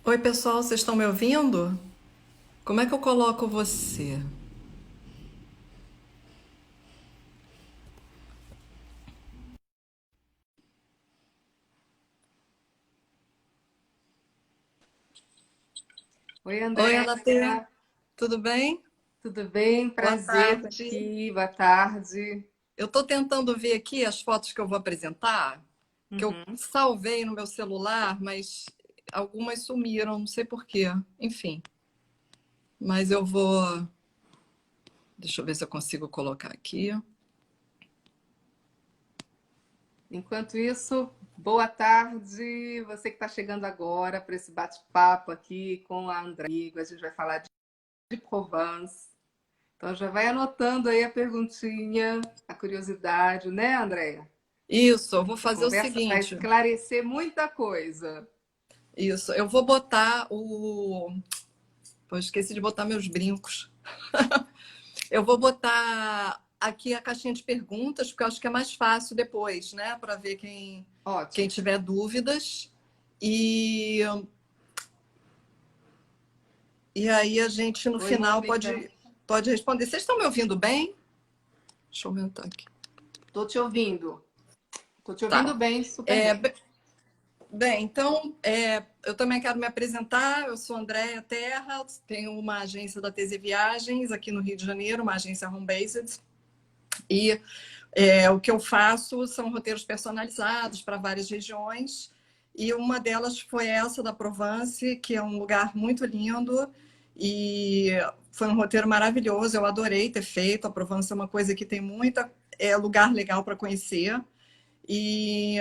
Oi, pessoal, vocês estão me ouvindo? Como é que eu coloco você? Oi, Oi, Andréia, Anatê, tudo bem? tudo bem? Boa Prazer estar tarde. aqui, boa tarde. Eu estou tentando ver aqui as fotos que eu vou apresentar, que eu Uhum. salvei no meu celular, mas algumas sumiram, não sei por quê. Enfim, mas eu vou. Deixa eu ver se eu consigo colocar aqui. Enquanto isso, boa tarde, você que está chegando agora para esse bate-papo aqui com a Andréia. A gente vai falar de Provence. Então já vai anotando aí a perguntinha, a curiosidade, né, Andréia? Isso, eu vou A fazer o conversa vai seguinte. esclarecer muita coisa. Isso, eu vou botar o. Pô, esqueci de botar meus brincos. Eu vou botar aqui a caixinha de perguntas, porque eu acho que é mais fácil depois, né? Para ver quem Ótimo. tiver dúvidas. E, e aí a gente, no Oi, final, Mônica. pode responder. Vocês estão me ouvindo bem? Deixa eu aumentar aqui. Tô te ouvindo. Tô te ouvindo Tá. bem, super É, bem. bem, então, eu também quero me apresentar. Eu sou Andréia Terra, tenho uma agência da TZ Viagens aqui no Rio de Janeiro, uma agência home-based. E o que eu faço são roteiros personalizados para várias regiões, e uma delas foi essa da Provence, que é um lugar muito lindo, e foi um roteiro maravilhoso, eu adorei ter feito. A Provence é uma coisa que tem muita lugar legal para conhecer, e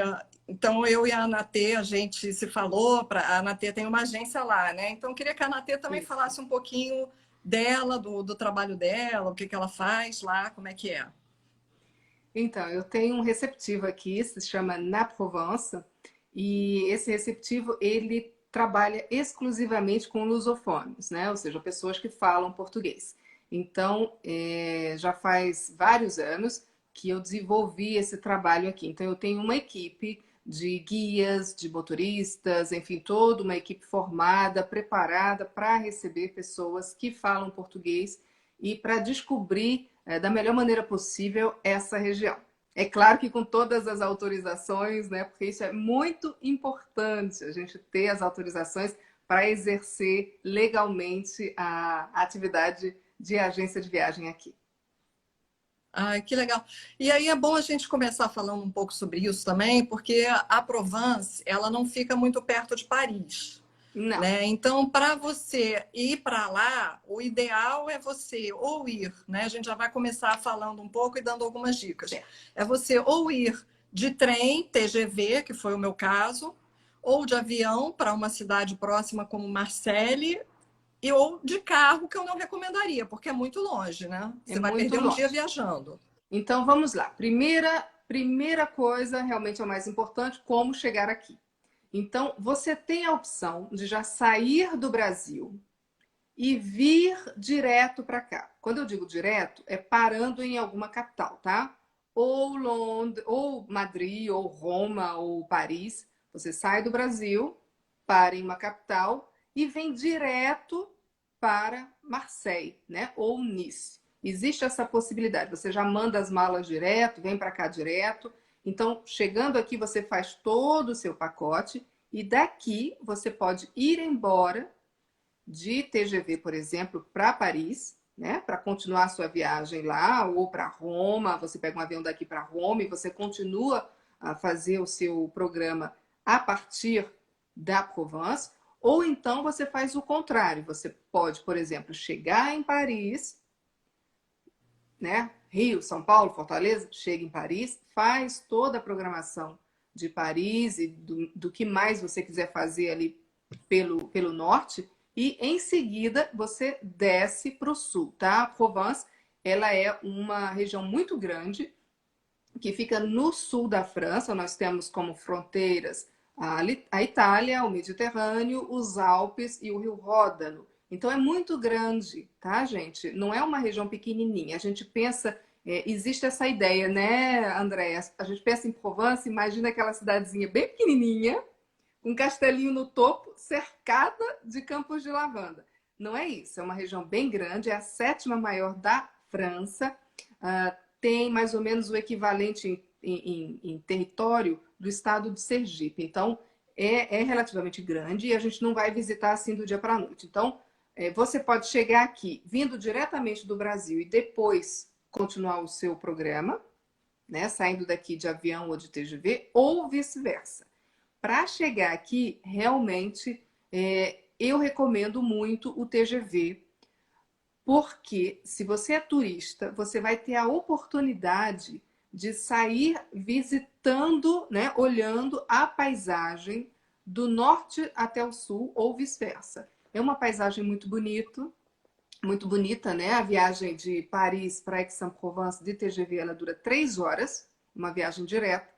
então eu e a Anatê, a gente se falou, a Anatê tem uma agência lá, né? Então eu queria que a Anatê também Isso. falasse um pouquinho dela, do trabalho dela, o que que ela faz lá, como é que é. Então, eu tenho um receptivo aqui, se chama Na Provence, e esse receptivo ele trabalha exclusivamente com lusófonos, né? Ou seja, pessoas que falam português. Então, já faz vários anos que eu desenvolvi esse trabalho aqui. Então, eu tenho uma equipe de guias, de motoristas, enfim, toda uma equipe formada, preparada para receber pessoas que falam português e para descobrir da melhor maneira possível essa região. É claro que com todas as autorizações, né? Porque isso é muito importante, a gente ter as autorizações para exercer legalmente a atividade de agência de viagem aqui. Ai, que legal. E aí é bom a gente começar falando um pouco sobre isso também, porque a Provence, ela não fica muito perto de Paris, Não, né? Então, para você ir para lá, o ideal é você ou ir, né? A gente já vai começar falando um pouco e dando algumas dicas. certo. É você ou ir de trem, TGV, que foi o meu caso, ou de avião para uma cidade próxima como Marseille, e ou de carro, que eu não recomendaria, porque é muito longe, né? É Você vai perder muito um dia longe. viajando. Então vamos lá. Primeira coisa, realmente é o mais importante, como chegar aqui. Então, você tem a opção de já sair do Brasil e vir direto para cá. Quando eu digo direto, é parando em alguma capital, tá? Ou Londres, ou Madrid, ou Roma, ou Paris. Você sai do Brasil, para em uma capital e vem direto para Marseille, né? Ou Nice. Existe essa possibilidade. Você já manda as malas direto, vem para cá direto. Então, chegando aqui, você faz todo o seu pacote e daqui você pode ir embora de TGV, por exemplo, para Paris, né, para continuar a sua viagem lá, ou para Roma, você pega um avião daqui para Roma e você continua a fazer o seu programa a partir da Provence, ou então você faz o contrário, você pode, por exemplo, chegar em Paris, né, Rio, São Paulo, Fortaleza, chega em Paris, faz toda a programação de Paris e do que mais você quiser fazer ali pelo norte, e em seguida você desce para o sul, tá? A Provence, ela é uma região muito grande que fica no sul da França. Nós temos como fronteiras a Itália, o Mediterrâneo, os Alpes e o Rio Ródano. Então é muito grande, tá, gente? Não é uma região pequenininha. A gente pensa, existe essa ideia, né, Andréa? A gente pensa em Provence, imagina aquela cidadezinha bem pequenininha, um castelinho no topo, cercada de campos de lavanda. Não é isso, é uma região bem grande, é a 7ª maior da França, tem mais ou menos o equivalente em território do estado de Sergipe. Então, é relativamente grande e a gente não vai visitar assim do dia para a noite. Então, você pode chegar aqui vindo diretamente do Brasil e depois continuar o seu programa, né, saindo daqui de avião ou de TGV, ou vice-versa. Para chegar aqui, realmente, eu recomendo muito o TGV, porque se você é turista, você vai ter a oportunidade de sair visitando, né, olhando a paisagem do norte até o sul ou vice-versa. É uma paisagem muito bonita, né? A viagem de Paris para Aix-en-Provence de TGV ela dura 3 horas, uma viagem direta.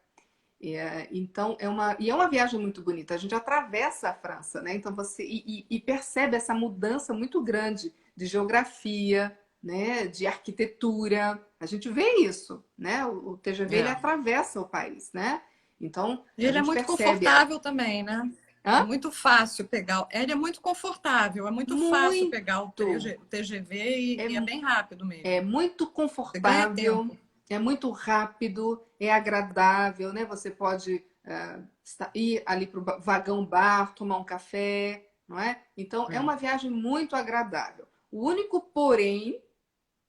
Então é uma viagem muito bonita. A gente atravessa a França, né? Então você percebe essa mudança muito grande de geografia, né? De arquitetura. A gente vê isso, né? O TGV ele atravessa o país, né? Então E a ele é gente muito percebe. confortável também, né? É Hã? muito fácil pegar. Ele é muito confortável, é muito fácil pegar o Muito. TGV e é bem rápido mesmo. É muito Você ganha confortável, tempo. é muito rápido, é agradável, né? Você pode ir ali para o vagão bar, tomar um café, não é? Então, é uma viagem muito agradável. O único porém,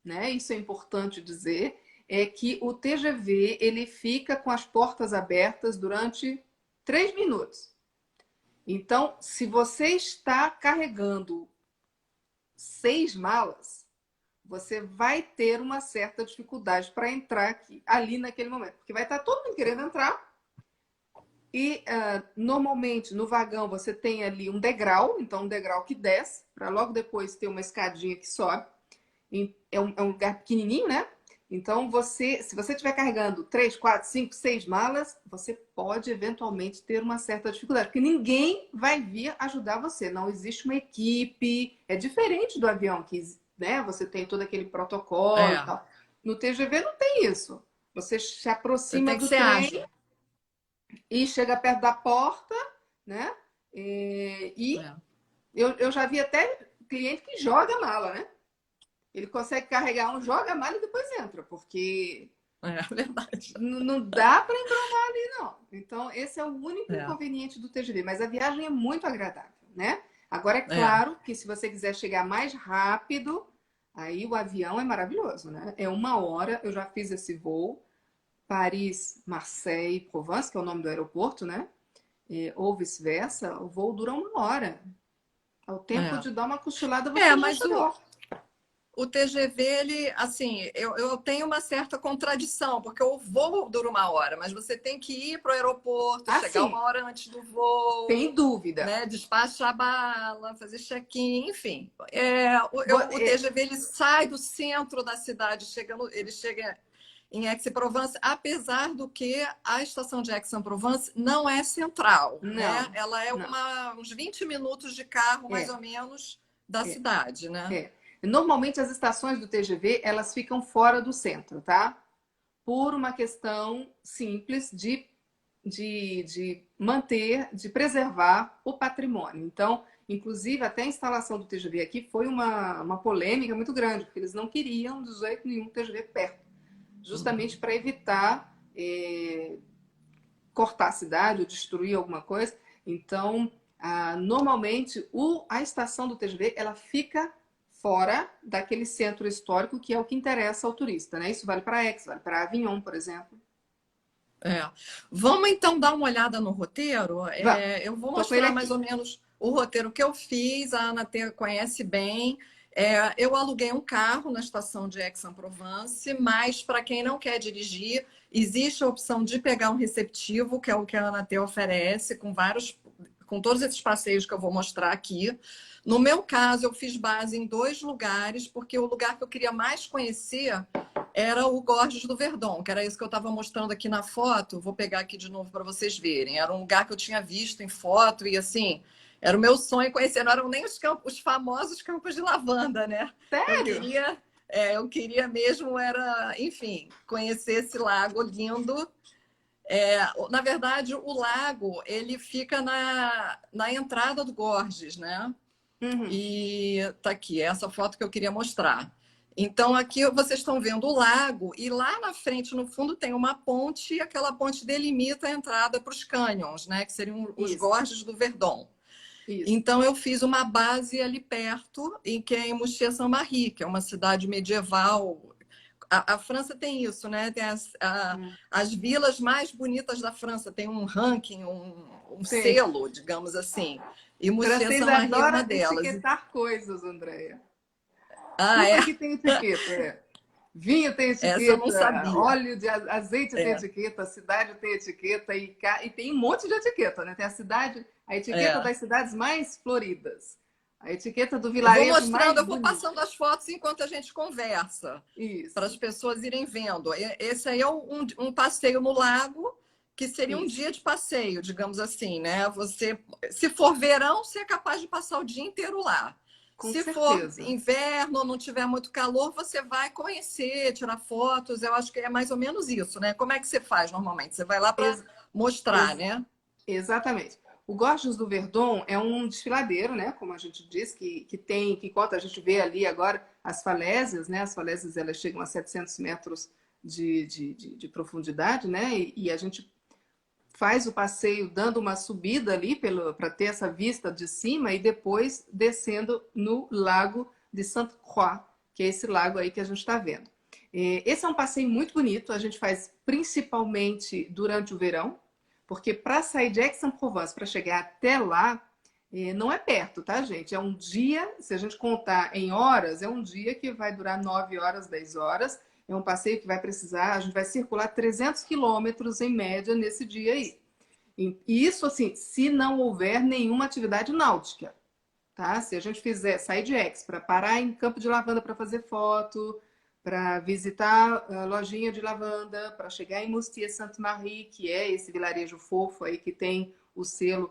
né? Isso é importante dizer, é que o TGV ele fica com as portas abertas durante 3 minutos. Então, se você está carregando 6 malas, você vai ter uma certa dificuldade para entrar aqui, ali naquele momento, porque vai estar todo mundo querendo entrar e normalmente no vagão você tem ali um degrau, então um degrau que desce, para logo depois ter uma escadinha que sobe. É um lugar pequenininho, né? Então se você estiver carregando 3, 4, 5, 6 malas, você pode eventualmente ter uma certa dificuldade, porque ninguém vai vir ajudar você. Não existe uma equipe, é diferente do avião que, né? Você tem todo aquele protocolo e tal. No TGV não tem isso. Você se Você aproxima tem que do ser trem ágil. e chega perto da porta, né? E eu já vi até cliente que joga a mala, né? Ele consegue carregar um, joga a mala e depois entra, porque É verdade. não dá para embromar ali, não. Então, esse é o único É, inconveniente do TGV. Mas a viagem é muito agradável, né? Agora, é é, claro que se você quiser chegar mais rápido, aí o avião é maravilhoso, né? É 1 hora, eu já fiz esse voo. Paris, Marseille, Provence, que é o nome do aeroporto, né? Ou vice-versa, o voo dura 1 hora. Ao tempo é. de dar uma cochilada, você já Mas chegou. o TGV, ele, assim, eu tenho uma certa contradição, porque o voo dura 1 hora, mas você tem que ir para o aeroporto, chegar Assim, 1 hora antes do sem voo, dúvida. né? Despachar a bala, fazer check-in, enfim. O É, TGV ele sai do centro da cidade, ele chega em Aix-en-Provence, apesar do que a estação de Aix-en-Provence não é central, né? não, Ela é não. uns 20 minutos de carro, mais É, ou menos, da é, cidade, né? é. Normalmente as estações do TGV, elas ficam fora do centro, tá? Por uma questão simples de manter, de preservar o patrimônio. Então, inclusive, até a instalação do TGV aqui foi uma polêmica muito grande, porque eles não queriam, de jeito nenhum, TGV perto, justamente para evitar cortar a cidade ou destruir alguma coisa. Então, normalmente, a estação do TGV ela fica fora daquele centro histórico que é o que interessa ao turista, né? Isso vale para Aix, vale para Avignon, por exemplo. É. Vamos então dar uma olhada no roteiro. Vá, Eu vou tô com ele mostrar mais aqui. ou menos o roteiro que eu fiz. A Ana conhece bem. Eu aluguei um carro na estação de Aix-en-Provence, mas para quem não quer dirigir, existe a opção de pegar um receptivo, que é o que a Ana oferece, com todos esses passeios que eu vou mostrar aqui. No meu caso, eu fiz base em 2 lugares, porque o lugar que eu queria mais conhecer era o Gorges do Verdon, que era isso que eu estava mostrando aqui na foto. Vou pegar aqui de novo para vocês verem. Era um lugar que eu tinha visto em foto e assim, era o meu sonho conhecer. Não eram nem os famosos campos de lavanda, né? Eu Sério? queria, eu queria mesmo era, enfim, conhecer esse lago lindo. Na verdade, o lago ele fica na entrada do Gorges, né? Uhum. E tá aqui, essa foto que eu queria mostrar. Então, aqui vocês estão vendo o lago, e lá na frente, no fundo, tem uma ponte, e aquela ponte delimita a entrada para os canyons, né? Que seriam os Isso, Gorges do Verdon. isso. Então, eu fiz uma base ali perto, que é em Moutier-Saint-Marie, que é uma cidade medieval. A França tem isso, né? Tem as vilas mais bonitas da França, tem um ranking, um Tem. selo, digamos assim. E Francês Moutier-Saint-Marie é uma adora delas. etiquetar coisas, Andréia. Ah, é? Tudo que tem etiqueta. Vinho tem Essa eu não etiqueta, sabia. óleo de azeite tem É, etiqueta, cidade tem etiqueta e tem um monte de etiqueta, né? Tem a etiqueta é. das cidades mais floridas, a etiqueta do Eu vou vilarejo mostrando, mais eu vou bonito. passando as fotos enquanto a gente conversa, para as Isso, pessoas irem vendo. Esse aí é um passeio no lago, que seria um isso, dia de passeio, digamos assim, né? Você, se for verão, você é capaz de passar o dia inteiro lá. com Se for certeza. inverno, não tiver muito calor, você vai conhecer, tirar fotos. Eu acho que é mais ou menos isso, né? Como é que você faz normalmente? Você vai lá para Ex mostrar, ex né? exatamente. O Gorges do Verdon é um desfiladeiro, né? Como a gente diz, que conta, a gente vê ali agora as falésias, né? As falésias elas chegam a 700 metros de profundidade, né? E a gente faz o passeio dando uma subida ali para ter essa vista de cima e depois descendo no lago de Sainte-Croix, que é esse lago aí que a gente está vendo. Esse é um passeio muito bonito, a gente faz principalmente durante o verão, porque para sair de Aix-en-Provence, para chegar até lá, não é perto, tá, gente? É um dia, se a gente contar em horas, é um dia que vai durar 9 horas, 10 horas. É um passeio que vai precisar, a gente vai circular 300 quilômetros em média nesse dia aí. E isso, assim, se não houver nenhuma atividade náutica, tá? Se a gente fizer sair de Aix para parar em Campo de Lavanda para fazer foto, para visitar a lojinha de lavanda, para chegar em Moustier-Sainte-Marie, que é esse vilarejo fofo aí que tem o selo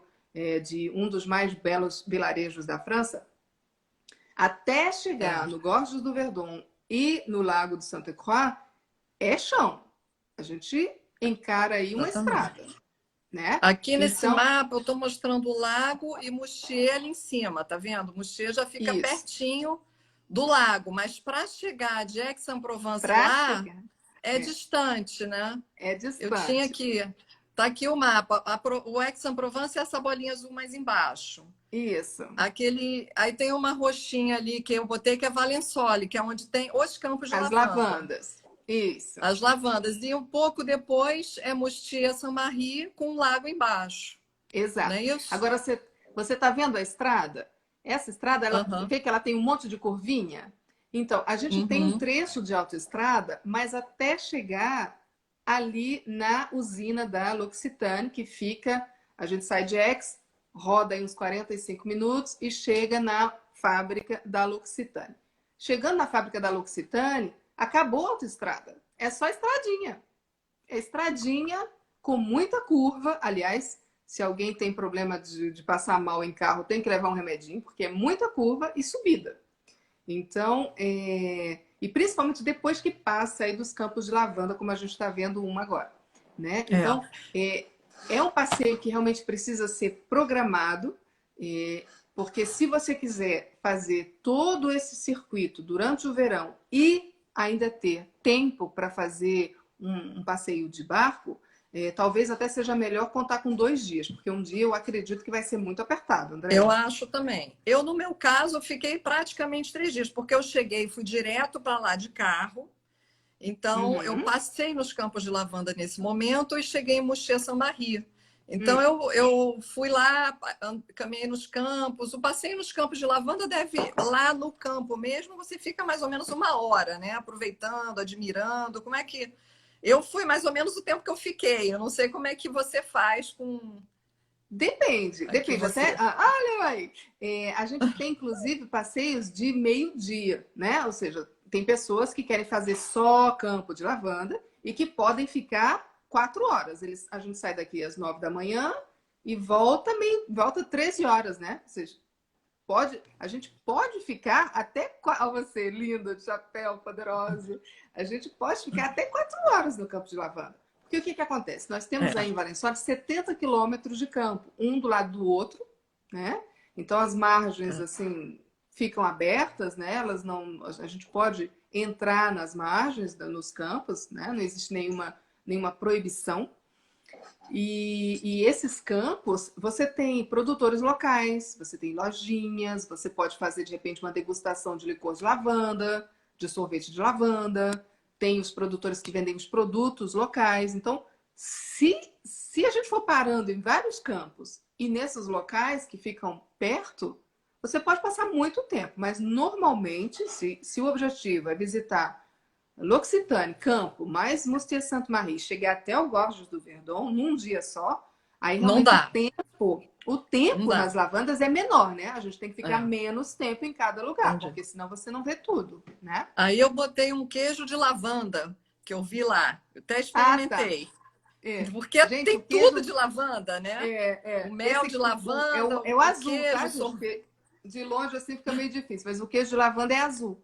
de um dos mais belos vilarejos da França, até chegar É, no Gorges do Verdon e no Lago de Sainte-Croix, é chão. A gente encara aí uma exatamente. estrada, né? Aqui nesse Então, mapa eu estou mostrando o lago e Moutier ali em cima, tá vendo? Moutier já fica isso. pertinho do lago, mas para chegar de Aix-en-Provence Para lá chegar, é é, distante, né? é Eu tinha distante. aqui, tá aqui o mapa, o Aix-en-Provence é essa bolinha azul mais embaixo. Isso. Aí tem uma roxinha ali que eu botei que é Valensole, que é onde tem os campos de As lavanda. lavandas. Isso. As lavandas. E um pouco depois é Mostier-Saint-Marie com um lago embaixo. Não Exato. é isso? Agora você está vendo a estrada? Essa estrada, ela Aham. vê que ela tem um monte de curvinha? Então, a gente tem um Uhum. trecho de autoestrada, mas até chegar ali na usina da L'Occitane, que fica, a gente sai de Aix, roda aí uns 45 minutos e chega na fábrica da L'Occitane. Chegando na fábrica da L'Occitane, acabou a autoestrada. É só estradinha. É estradinha com muita curva. Aliás, se alguém tem problema de passar mal em carro, tem que levar um remedinho, porque é muita curva e subida. Então, e principalmente depois que passa aí dos campos de lavanda, como a gente está vendo uma agora, né? É. Então, é um passeio que realmente precisa ser programado, porque se você quiser fazer todo esse circuito durante o verão e ainda ter tempo para fazer um passeio de barco, talvez até seja melhor contar com 2 dias, porque um dia eu acredito que vai ser muito apertado, Eu Andréia. acho também. Eu, no meu caso, fiquei praticamente 3 dias, porque eu cheguei e fui direto para lá de carro. Então, eu Uhum. passei nos campos de lavanda nesse momento e cheguei em Moutier-Saint-Marie. Então, Hum. eu fui lá, caminhei nos campos. O passeio nos campos de lavanda deve, lá no campo mesmo, você fica mais ou menos 1 hora, né? Aproveitando, admirando. Como é que. Eu fui mais ou menos o tempo que eu fiquei. Eu não sei como é que você faz com. Depende, Aqui depende. Até, você. olha aí, a gente tem inclusive passeios de meio-dia, né? Ou seja, tem pessoas que querem fazer só campo de lavanda e que podem ficar 4 horas. A gente sai daqui às 9 da manhã e volta 13 horas, né? Ou seja, a gente pode ficar até. Ó, você, linda, de chapéu, poderosa. A gente pode ficar até 4 horas no campo de lavanda. Porque o que acontece? Nós temos É. aí em Valençosa 70 quilômetros de campo, um do lado do outro, né? Então as margens assim ficam abertas, né? Elas não, a gente pode entrar nas margens, nos campos, né? Não existe nenhuma proibição. E esses campos, você tem produtores locais, você tem lojinhas, você pode fazer de repente uma degustação de licor de lavanda, de sorvete de lavanda, tem os produtores que vendem os produtos locais. Então, se a gente for parando em vários campos e nesses locais que ficam perto, você pode passar muito tempo, mas normalmente, se o objetivo é visitar L'Occitane, Campo, mais Moustier-Sainte-Marie, chegar até o Gorges do Verdon num dia só, aí Não realmente dá, o não tempo nas dá. lavandas é menor, né? A gente tem que ficar É, menos tempo em cada lugar, entendi. porque senão você não vê tudo, né? Aí eu botei um queijo de lavanda, que eu vi lá. Eu até Ah, tá. experimentei. É. Porque Gente, tem o tudo queijo de lavanda, né? O mel esse de lavanda, é o o azul, queijo, tá, gente? Porque de longe assim fica meio difícil, mas o queijo de lavanda é azul.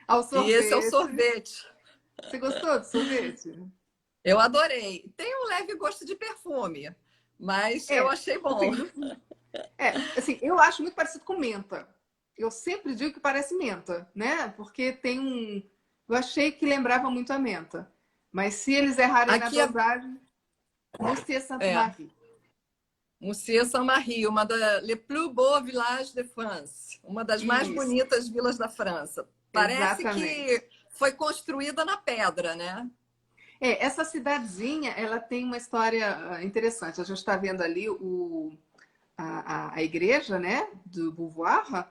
Ao e esse é o sorvete. sorvete. Você gostou do sorvete? Eu adorei. Tem um leve gosto de perfume, mas eu É, achei bom. assim, assim, eu acho muito parecido com menta. Eu sempre digo que parece menta, né? Porque tem um. Eu achei que lembrava muito a menta. Mas se eles errarem na Aqui é, dosagem, Moustier é Sainte-Marie. Moussier-Saint-Marie, uma das Les plus beaux villages de France, uma das mais Isso, bonitas vilas da França. Parece exatamente. que foi construída na pedra, né? Essa cidadezinha, ela tem uma história interessante. A gente está vendo ali a igreja, né, do Beauvoir,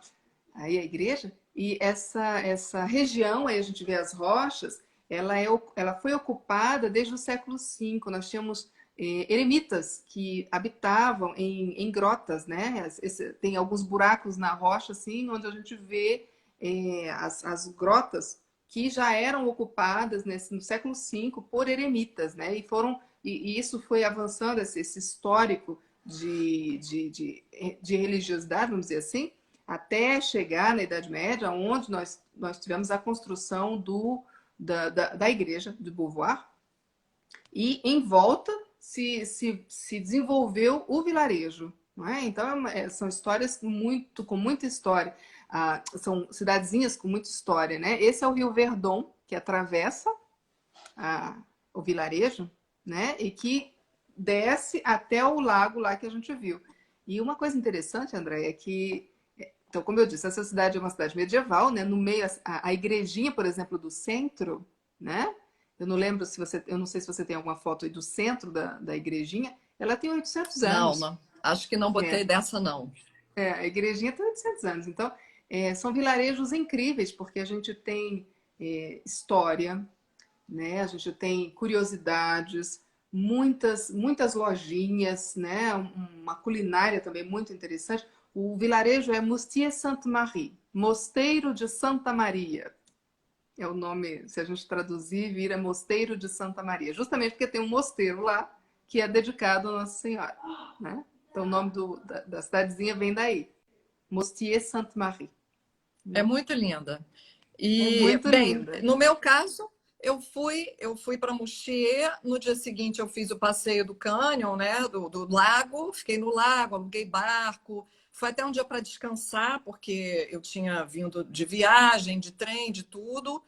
aí a igreja, e essa região, aí a gente vê as rochas, ela foi ocupada desde o século V. Nós tínhamos eremitas que habitavam em grotas, né? Tem alguns buracos na rocha, assim, onde a gente vê as grotas que já eram ocupadas no século V por eremitas, né? E isso foi avançando, esse histórico de religiosidade, vamos dizer assim, até chegar na Idade Média, onde nós tivemos a construção da igreja de Beauvoir, e em volta se desenvolveu o vilarejo. Não é? Então, são histórias com muita história. São cidadezinhas com muita história. Né? Esse é o Rio Verdon, que atravessa o vilarejo, né? E que desce até o lago lá que a gente viu. E uma coisa interessante, André, é que, então, como eu disse, essa cidade é uma cidade medieval, né? No meio, a igrejinha, por exemplo, do centro, né? Eu não lembro se você, eu não sei se você tem alguma foto aí do centro da igrejinha. Ela tem 800 Não, anos. não. Acho que não botei É, dessa, não. a igrejinha tem 800 anos. Então, são vilarejos incríveis, porque a gente tem história, né? A gente tem curiosidades, muitas lojinhas, né? Uma culinária também muito interessante. O vilarejo é Moustier-Sainte-Marie, Mosteiro de Santa Maria. É o nome, se a gente traduzir, vira Mosteiro de Santa Maria, justamente porque tem um mosteiro lá que é dedicado a Nossa Senhora, né? Então o nome da cidadezinha vem daí, Moustier-Sainte-Marie. É muito linda. É E, muito bem, linda. no meu caso, eu fui para Moutier, no dia seguinte eu fiz o passeio do cânion, né, do lago, fiquei no lago, aluguei barco, foi até um dia para descansar, porque eu tinha vindo de viagem, de trem, de tudo,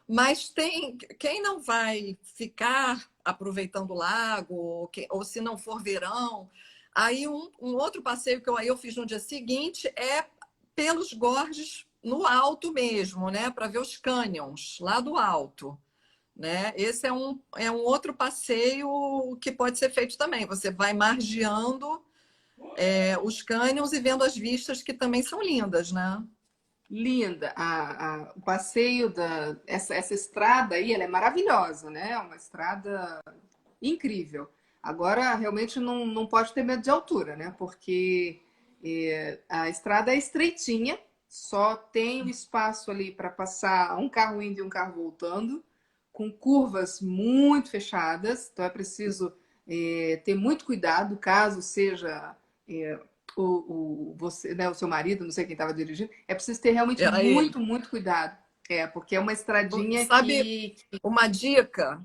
mas tem quem não vai ficar aproveitando o lago, ou se não for verão, aí um outro passeio que eu fiz no dia seguinte é pelos gorges no alto mesmo, né? Para ver os cânions lá do alto. Né? Esse é um outro passeio que pode ser feito também. Você vai margeando os cânions e vendo as vistas que também são lindas, né? Linda. O passeio essa estrada aí, ela é maravilhosa, né? É uma estrada incrível. Agora, realmente não pode ter medo de altura, né? Porque a estrada é estreitinha, só tem o espaço ali para passar um carro indo e um carro voltando, com curvas muito fechadas, então é preciso ter muito cuidado caso seja você, né, o seu marido, não sei quem estava dirigindo, é preciso ter realmente Era ele. muito cuidado. Porque é uma estradinha Sabe que uma dica?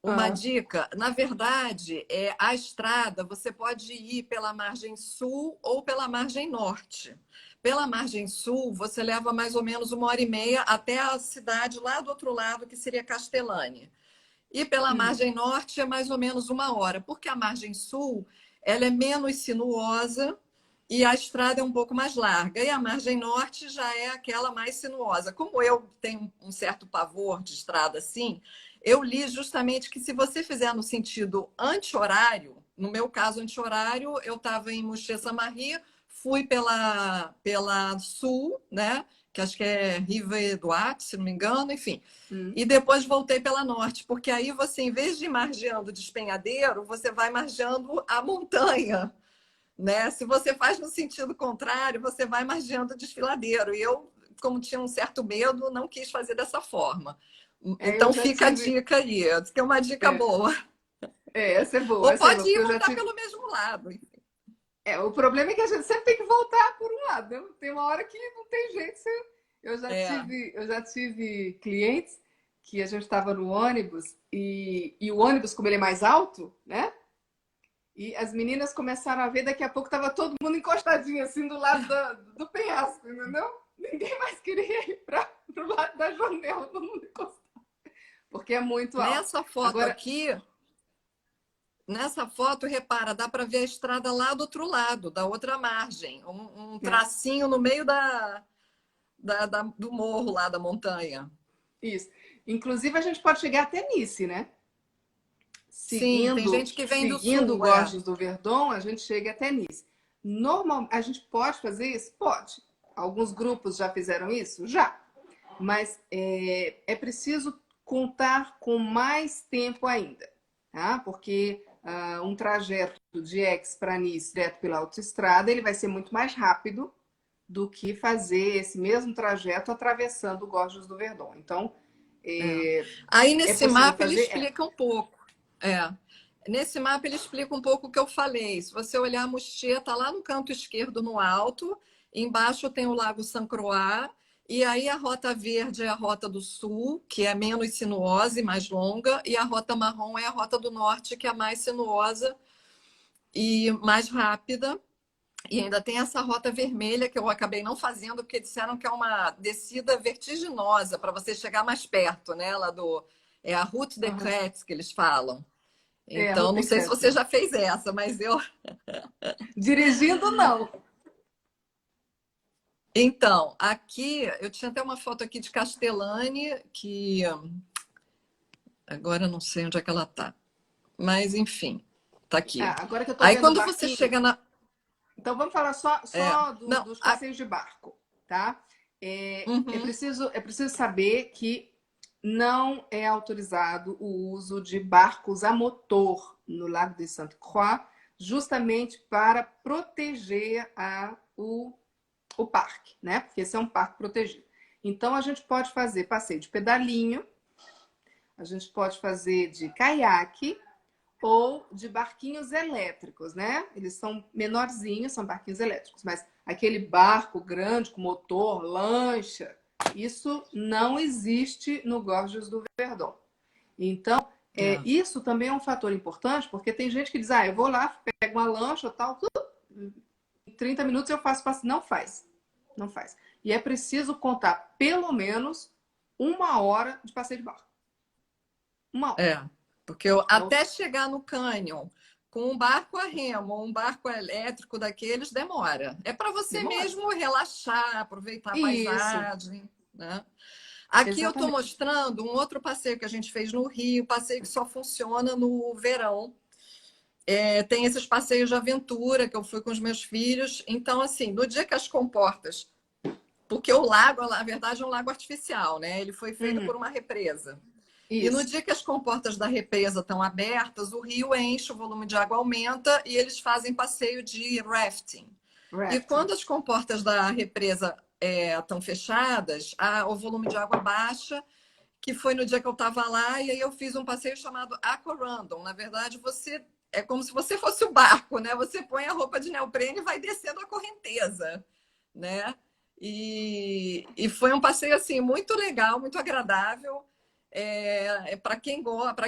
Uma dica, na verdade, a estrada você pode ir pela margem sul ou pela margem norte. Pela margem sul, você leva mais ou menos 1h30 até a cidade lá do outro lado, que seria Castellane. E pela margem norte é mais ou menos 1 hora, porque a margem sul ela é menos sinuosa e a estrada é um pouco mais larga. E a margem norte já é aquela mais sinuosa. Como eu tenho um certo pavor de estrada assim, eu li justamente que se você fizer no sentido anti-horário, no meu caso anti-horário, eu estava em Moutier-Saint-Marie, fui pela sul, né? Que acho que é Rive-Droite, se não me engano, enfim. E depois voltei pela norte, porque aí você, em vez de ir margeando o despenhadeiro, você vai margeando a montanha, né? Se você faz no sentido contrário, você vai margeando o desfiladeiro. E eu, como tinha um certo medo, não quis fazer dessa forma. Eu Então já fica a tive. dica aí, que é uma dica boa. Essa é boa, Ou essa é pode boa, porque ir e eu já voltar tive. pelo mesmo lado. O problema é que a gente sempre tem que voltar por um lado, né? Tem uma hora que não tem jeito. É. Eu já tive clientes que a gente estava no ônibus e o ônibus, como ele é mais alto, né? E as meninas começaram a ver, daqui a pouco estava todo mundo encostadinho assim do lado do penhasco, entendeu? Ninguém mais queria ir para o lado da janela, todo mundo encostado, porque é muito alto. Nessa foto Agora, aqui, nessa foto, repara, dá para ver a estrada lá do outro lado, da outra margem. Um né, tracinho no meio do morro lá da montanha. isso. Inclusive, a gente pode chegar até Nice, né? Sim, tem Seguindo, gente que vem do seguindo sul, é. Gorges do Verdon, a gente chega até Nice. Normal, a gente pode fazer isso? Pode. Alguns grupos já fizeram isso? Já. Mas é preciso contar com mais tempo ainda, tá? Porque um trajeto de Aix para Nice direto pela autoestrada, ele vai ser muito mais rápido do que fazer esse mesmo trajeto atravessando o Gorges do Verdon. Então, É. é, Aí é nesse possível mapa ele fazer? explica um pouco. É. Nesse mapa ele explica um pouco o que eu falei. Se você olhar a Mostier, está lá no canto esquerdo, no alto. Embaixo tem o Lago Saint Croix. E aí a rota verde é a rota do sul, que é menos sinuosa e mais longa. E a rota marrom é a rota do norte, que é mais sinuosa e mais rápida. E ainda tem essa rota vermelha que eu acabei não fazendo, porque disseram que é uma descida vertiginosa para você chegar mais perto, né? É a Route des Uhum. Crêtes que eles falam. A Então, Ruth não de sei se Crest, você né? já fez essa, mas eu. Dirigindo, não. Então, aqui, eu tinha até uma foto aqui de Castellane, que agora eu não sei onde é que ela tá. Mas, enfim, tá aqui. Agora que eu tô Aí, vendo o quando você barquinho, chega na. então vamos falar só, É, só não, dos passeios de barco, tá? uhum, É preciso saber que não é autorizado o uso de barcos a motor no Lago de Sainte-Croix, justamente para proteger o parque, né? Porque esse é um parque protegido. Então, a gente pode fazer passeio de pedalinho, a gente pode fazer de caiaque, ou de barquinhos elétricos, né? Eles são menorzinhos, são barquinhos elétricos, mas aquele barco grande com motor, lancha, isso não existe no Gorges do Verdon. Então, é, isso também é um fator importante, porque tem gente que diz, eu vou lá, pego uma lancha tal, em 30 minutos eu faço passeio. Não faz, não faz. E é preciso contar pelo menos 1 hora de passeio de barco. 1 hora. é. Porque até chegar no cânion com um barco a remo, um barco elétrico daqueles, demora. É para você Demora. mesmo relaxar, aproveitar a Isso, paisagem, né? Aqui eu estou exatamente. mostrando um outro passeio que a gente fez no Rio, passeio que só funciona no verão. Tem esses passeios de aventura que eu fui com os meus filhos. Então, assim, no dia que as comportas, porque o lago, na verdade, é um lago artificial, né? Ele foi feito por uma represa. E no Isso. dia que as comportas da represa estão abertas, o rio enche, o volume de água aumenta e eles fazem passeio de rafting. E Rafting. quando as comportas da represa estão fechadas, o volume de água baixa, que foi no dia que eu estava lá, e aí eu fiz um passeio chamado Aqua Random. Na verdade, você é como se você fosse o barco, né? Você põe a roupa de neoprene e vai descendo a correnteza, né? E foi um passeio assim muito legal, muito agradável. para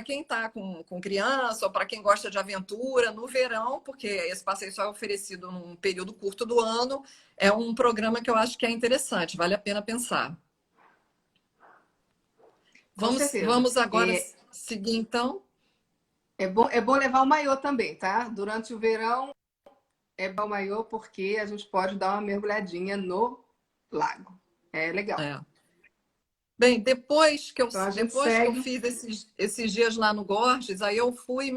quem está com criança ou para quem gosta de aventura no verão, porque esse passeio só é oferecido num período curto do ano, é um programa que eu acho que é interessante, vale a pena pensar. Com certeza. Vamos agora seguir, então. É bom levar o maiô também, tá? Durante o verão é bom o maiô porque a gente pode dar uma mergulhadinha no lago. É legal. É. Bem, Então a gente depois que eu segue. fiz esses dias lá no Gorges, aí eu fui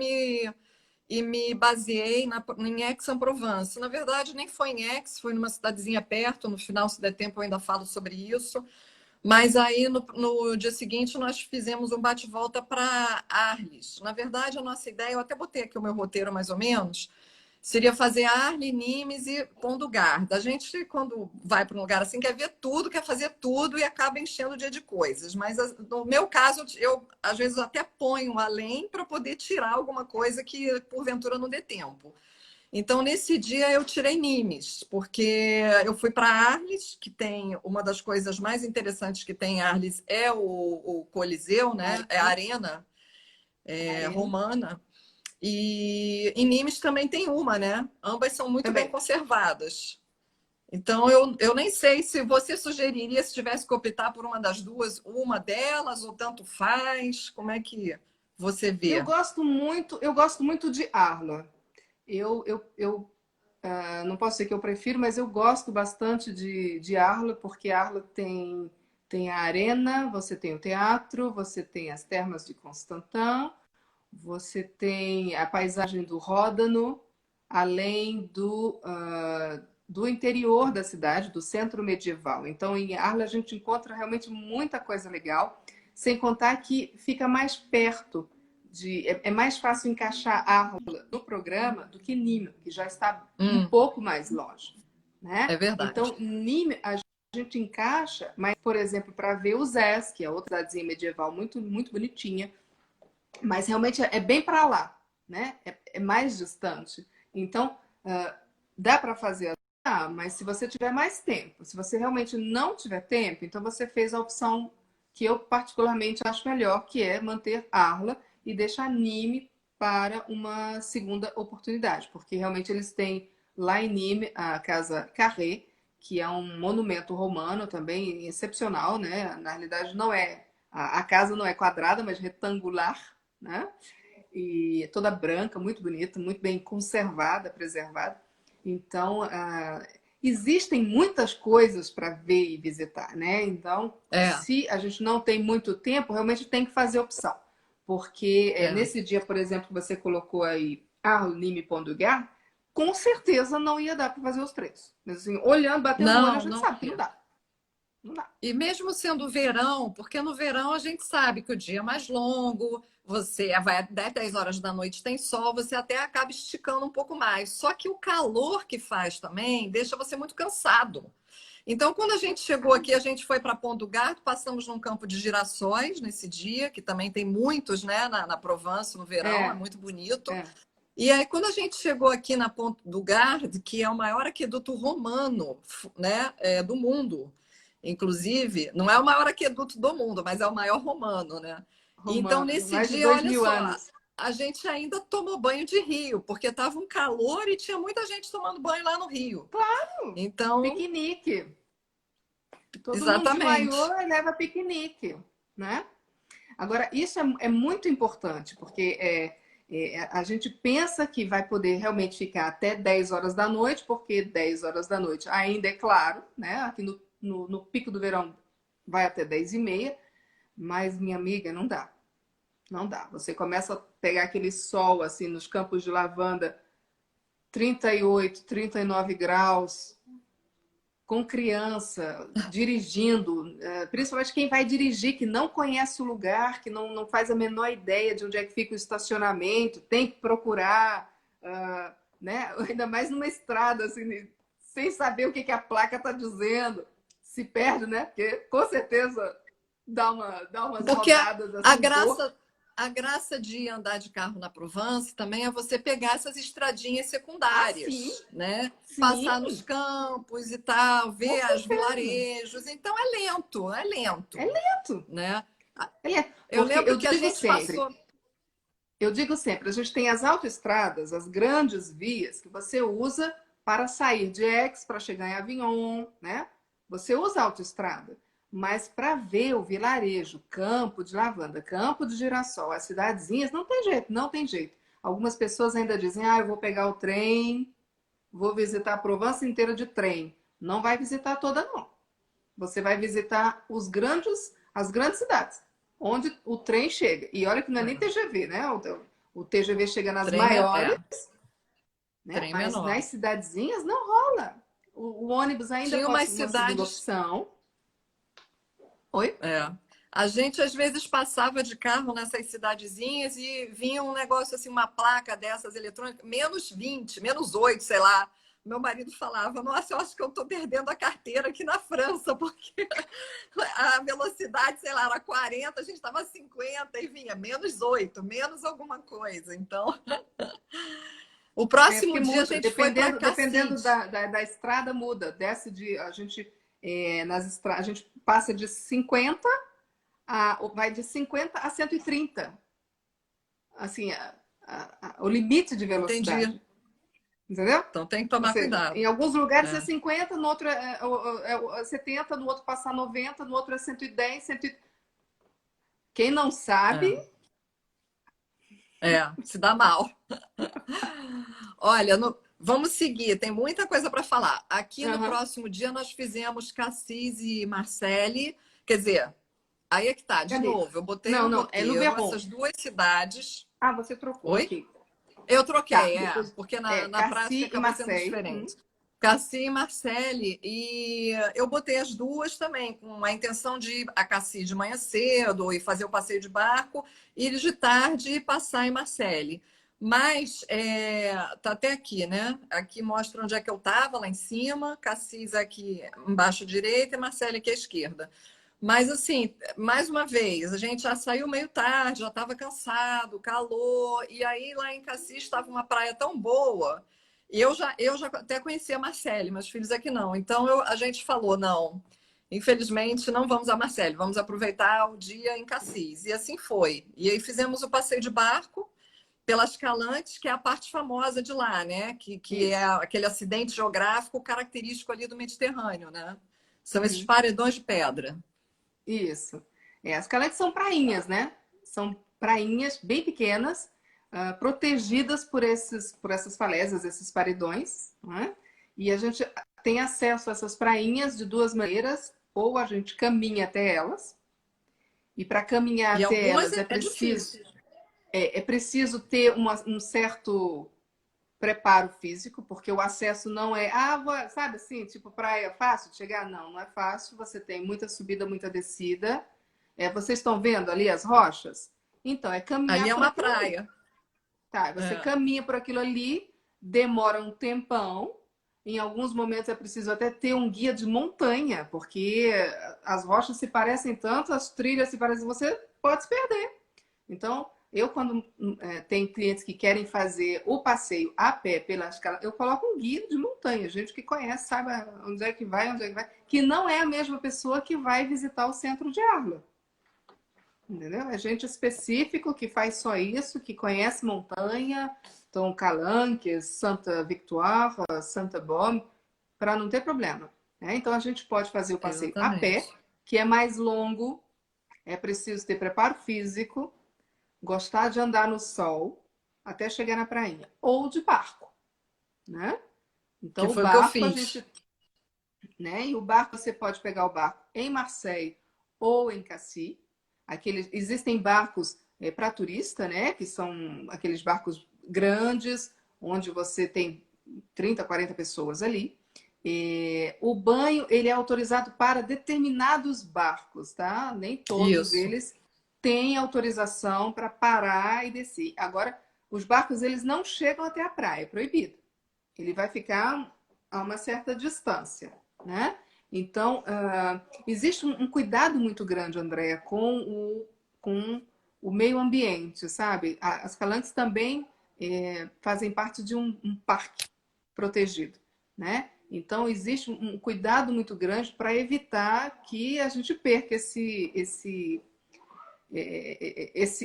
e me baseei em Aix-en-Provence. Na verdade, nem foi em Aix, foi numa cidadezinha perto. No final, se der tempo, eu ainda falo sobre isso. Mas aí, no dia seguinte, nós fizemos um bate-volta para Arles. Na verdade, a nossa ideia, eu até botei aqui o meu roteiro mais ou menos, seria fazer Arles, Nimes e Pont du Gard. A gente, quando vai para um lugar assim, quer ver tudo, quer fazer tudo e acaba enchendo o dia de coisas. Mas no meu caso, eu às vezes até ponho além para poder tirar alguma coisa que porventura não dê tempo. Então, nesse dia, eu tirei Nimes, porque eu fui para Arles, que tem uma das coisas mais interessantes que tem em Arles é o Coliseu, né? É a arena romana. E em Nimes também tem uma, né? Ambas são muito bem Também. conservadas. Então, eu nem sei se você sugeriria, se tivesse que optar por uma das duas, uma delas, ou tanto faz. Como é que você vê? Eu gosto muito de Arla. Não posso dizer que eu prefiro, mas eu gosto bastante de Arla, porque Arla tem a arena, você tem o teatro, você tem as termas de Constantin, você tem a paisagem do Ródano, além do interior da cidade, do centro medieval. Então, em Arla, a gente encontra realmente muita coisa legal, sem contar que fica mais perto é mais fácil encaixar Arla no programa do que Nîmes, que já está um pouco mais longe, né? É verdade. Então, Nîmes a gente encaixa, mas, por exemplo, para ver o Zés, que é outra cidadezinha medieval muito, muito bonitinha, mas realmente é bem para lá, né? É mais distante. Então, dá para fazer mas se você tiver mais tempo, se você realmente não tiver tempo, então você fez a opção que eu particularmente acho melhor, que é manter Arla e deixar Nîmes para uma segunda oportunidade, porque realmente eles têm lá em Nîmes a Casa Carré, que é um monumento romano também excepcional, né? Na realidade não é a casa não é quadrada, mas retangular, né? E toda branca, muito bonita, muito bem conservada, preservada. Então, existem muitas coisas para ver e visitar, né? Então, se a gente não tem muito tempo, realmente tem que fazer opção. Porque nesse dia, por exemplo, que você colocou aí Arles, Nîmes e Pont du Gard, com certeza não ia dar para fazer os três. Mas assim, olhando, batendo o olho, a gente sabe que não dá. Não dá. E mesmo sendo verão, porque no verão a gente sabe que o dia é mais longo, você vai até 10 horas da noite, tem sol, você até acaba esticando um pouco mais. Só que o calor que faz também deixa você muito cansado. Então, quando a gente chegou aqui, a gente foi para Pont du Gard, passamos num campo de girassóis nesse dia, que também tem muitos, né, na Provence no verão, é muito bonito. E aí, quando a gente chegou aqui na Pont du Gard, que é o maior aqueduto romano, né, do mundo, inclusive, não é o maior aqueduto do mundo, mas é o maior romano, né? Então, Romano, nesse mais de dia, 2000 olha só, anos. a gente ainda tomou banho de rio, porque estava um calor e tinha muita gente tomando banho lá no rio. Claro! Então, piquenique. Todo mundo de exatamente. maiô leva piquenique, né? Agora, isso é muito importante, porque a gente pensa que vai poder realmente ficar até 10 horas da noite, porque 10 horas da noite ainda é claro, né? Aqui no pico do verão vai até 10h30, mas, minha amiga, não dá. Não dá. Você começa a pegar aquele sol, assim, nos campos de lavanda, 38, 39 graus, com criança, dirigindo, principalmente quem vai dirigir, que não conhece o lugar, que não faz a menor ideia de onde é que fica o estacionamento, tem que procurar, né? Ainda mais numa estrada, assim, sem saber o que a placa está dizendo, se perde, né? Porque com certeza dá umas Porque rodadas assim, a graça de andar de carro na Provence também é você pegar essas estradinhas secundárias, sim, né? sim. Passar nos campos e tal, ver Com os certeza. vilarejos. Então é lento, É lento. né? Eu Porque lembro que a gente passou. eu digo sempre, a gente tem as autoestradas, as grandes vias que você usa para sair de Aix para chegar em Avignon, né? Você usa a autoestrada, mas para ver o vilarejo, Campo de Lavanda, Campo de Girassol, as cidadezinhas, não tem jeito, não tem jeito. Algumas pessoas ainda dizem, ah, eu vou pegar o trem, vou visitar a Provença inteira de trem. Não vai visitar toda, não. Você vai visitar as grandes cidades, onde o trem chega. E olha que não é nem TGV, né? O TGV chega nas Trem maiores, né? trem Mas nas menor. cidadezinhas não rola. O ônibus ainda Tinha pode umas ser uma segunda cidades. opção. Oi? É. A gente às vezes passava de carro nessas cidadezinhas e vinha um negócio assim, uma placa dessas eletrônicas, -20, -8, sei lá. Meu marido falava, nossa, eu acho que eu estou perdendo a carteira aqui na França, porque a velocidade, sei lá, era 40, a gente estava 50 e vinha -8, menos alguma coisa. Então, o É porque próximo dia a muda, gente foi para dependendo Cassis. da estrada, muda. Desce de. A gente, a gente passa de 50 vai de 50 a 130. Assim, o limite de Entendi. velocidade. Entendeu? Então tem que tomar Em cuidado. alguns lugares é É, 50, no outro é 70, no outro passa 90, no outro é 110, 100. Quem não sabe, é, se dá mal. Olha, vamos seguir, tem muita coisa para falar. Aqui no uhum, próximo dia nós fizemos Cassis e Marseille. Quer dizer, aí é que tá, de cadê? novo, eu botei Não, no não, é no roteiro Verron. essas duas cidades. Ah, você trocou Oi? aqui. Eu Tá, troquei, depois porque na prática Cassis e acabou sendo Marseille. diferente. Cassis e Marseille, e eu botei as duas também, com a intenção de ir a Cassis de manhã cedo e fazer o passeio de barco, e de tarde passar em Marseille. Mas tá até aqui, né? Aqui mostra onde é que eu estava, lá em cima, Cassis aqui embaixo à direita e Marseille aqui à esquerda. Mas, assim, mais uma vez, a gente já saiu meio tarde, já estava cansado, calor, e aí lá em Cassis estava uma praia tão boa. E eu já até conhecia a Marcele, meus filhos aqui não. Então a gente falou: não, infelizmente não vamos a Marcele, vamos aproveitar o dia em Cassis. E assim foi. E aí fizemos o passeio de barco pelas Calanques, que é a parte famosa de lá, né? Que é Isso. aquele acidente geográfico característico ali do Mediterrâneo, né? São esses Uhum. paredões de pedra. Isso. As Caleques são prainhas, né? São prainhas bem pequenas, protegidas por essas falésias, esses paredões, né? E a gente tem acesso a essas prainhas de duas maneiras, ou a gente caminha até elas, e para caminhar E até algumas elas é difícil. é preciso ter um certo preparo físico, porque o acesso não é, sabe assim, tipo praia fácil de chegar? Não, não é fácil. Você tem muita subida, muita descida. Vocês estão vendo ali as rochas? Então, é Ali caminhar é por uma aquilo ali. praia. Tá, você É. caminha por aquilo ali, demora um tempão. Em alguns momentos é preciso até ter um guia de montanha, porque as rochas se parecem tanto, as trilhas se parecem, você pode se perder. Então, eu quando tenho clientes que querem fazer o passeio a pé pela escala, eu coloco um guia de montanha, gente que conhece, sabe onde é que vai, que não é a mesma pessoa que vai visitar o centro de Arles. Entendeu? É gente específico que faz só isso, que conhece montanha, então Calanques, Santa Victoire, Santa Baume, para não ter problema. Né? Então a gente pode fazer o passeio a pé, Exatamente. que é mais longo, é preciso ter preparo físico, gostar de andar no sol até chegar na prainha, ou de barco, né? Que Então o foi o que eu barco a fiz. gente, né? E o barco você pode pegar o barco em Marseille ou em Cassis. Existem barcos para turista, né? Que são aqueles barcos grandes, onde você tem 30, 40 pessoas ali. O banho ele é autorizado para determinados barcos, tá? Nem todos Isso. eles têm autorização para parar e descer. Agora, os barcos eles não chegam até a praia, é proibido. Ele vai ficar a uma certa distância, né? Então, existe um cuidado muito grande, Andréa, com o meio ambiente, sabe? As Calanques também fazem parte de um parque protegido, né? Então, existe um cuidado muito grande para evitar que a gente perca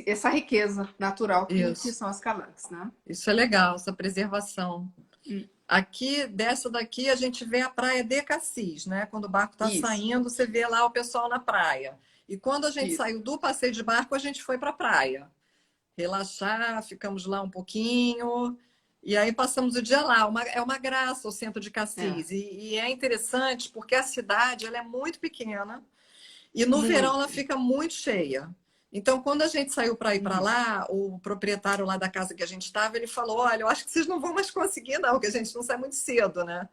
essa riqueza natural que Isso. são as calanques, né? Isso é legal, essa preservação. Hum. Aqui, dessa daqui, a gente vê a praia de Cassis, né? Quando o barco está Isso, saindo, você vê lá o pessoal na praia. E quando a gente isso. saiu do passeio de barco, a gente foi para a praia. Relaxar, ficamos lá um pouquinho. E aí passamos o dia lá. É uma graça o centro de É, Cassis. E é interessante porque a cidade ela é muito pequena. E no verão ela muito. fica muito cheia. Então, quando a gente saiu para ir para Uhum. lá, o proprietário lá da casa que a gente estava, ele falou: Olha, eu acho que vocês não vão mais conseguir, não, porque a gente não sai muito cedo, né?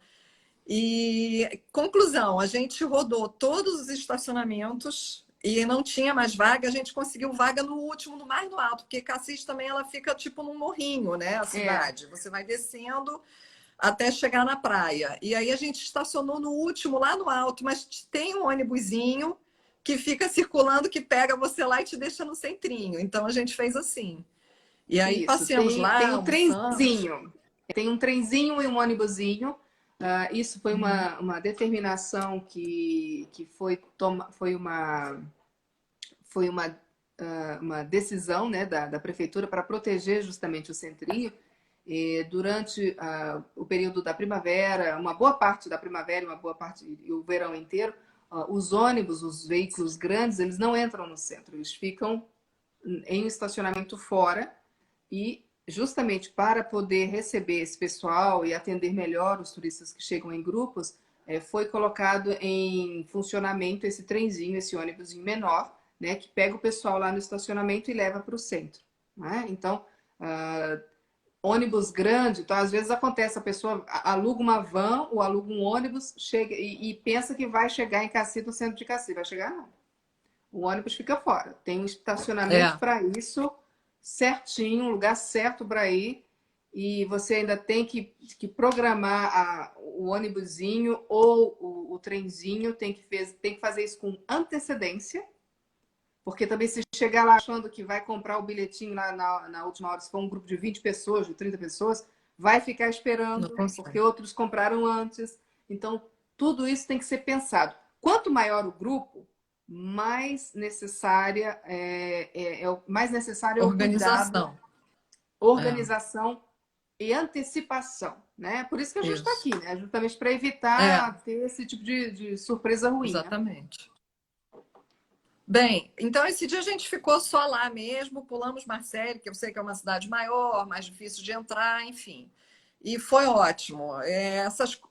E conclusão, a gente rodou todos os estacionamentos e não tinha mais vaga, a gente conseguiu vaga no último, no mais no alto, porque Cassis também ela fica tipo num morrinho, né? A É, cidade. Você vai descendo até chegar na praia. E aí a gente estacionou no último, lá no alto, mas tem um ônibusinho que fica circulando, que pega você lá e te deixa no centrinho. Então a gente fez assim. E aí isso. passeamos Tem lá, um almoçamos. trenzinho. Tem um trenzinho e um ônibusinho. Isso foi Uhum. uma determinação que foi uma decisão, né, da prefeitura para proteger justamente o centrinho. E durante o período da primavera, uma boa parte da primavera, uma boa parte e o verão inteiro, os ônibus, os veículos grandes, eles não entram no centro, eles ficam em um estacionamento fora e justamente para poder receber esse pessoal e atender melhor os turistas que chegam em grupos, foi colocado em funcionamento esse trenzinho, esse ônibus menor, né, que pega o pessoal lá no estacionamento e leva para o centro. Né? Então, ônibus grande, então às vezes acontece, a pessoa aluga uma van ou aluga um ônibus chega, e pensa que vai chegar em Cassis, no centro de Cassis. Vai chegar não. O ônibus fica fora. Tem um estacionamento É, para isso, certinho, um lugar certo para ir. E você ainda tem que programar o ônibusinho ou o trenzinho, tem que fazer isso com antecedência, porque também se chegar lá achando que vai comprar o bilhetinho lá na última hora, se for um grupo de 20 pessoas, de 30 pessoas, vai ficar não esperando, porque consegue. outros compraram antes. Então, tudo isso tem que ser pensado. Quanto maior o grupo, mais necessária mais necessário é o cuidado, Organização. É, organização e antecipação, né? Por isso que a gente está isso. aqui, né? Justamente para É, evitar ter esse tipo de surpresa ruim, né? exatamente. Bem, então esse dia a gente ficou só lá mesmo, pulamos Marseille, que eu sei que é uma cidade maior, mais difícil de entrar, enfim. E foi ótimo.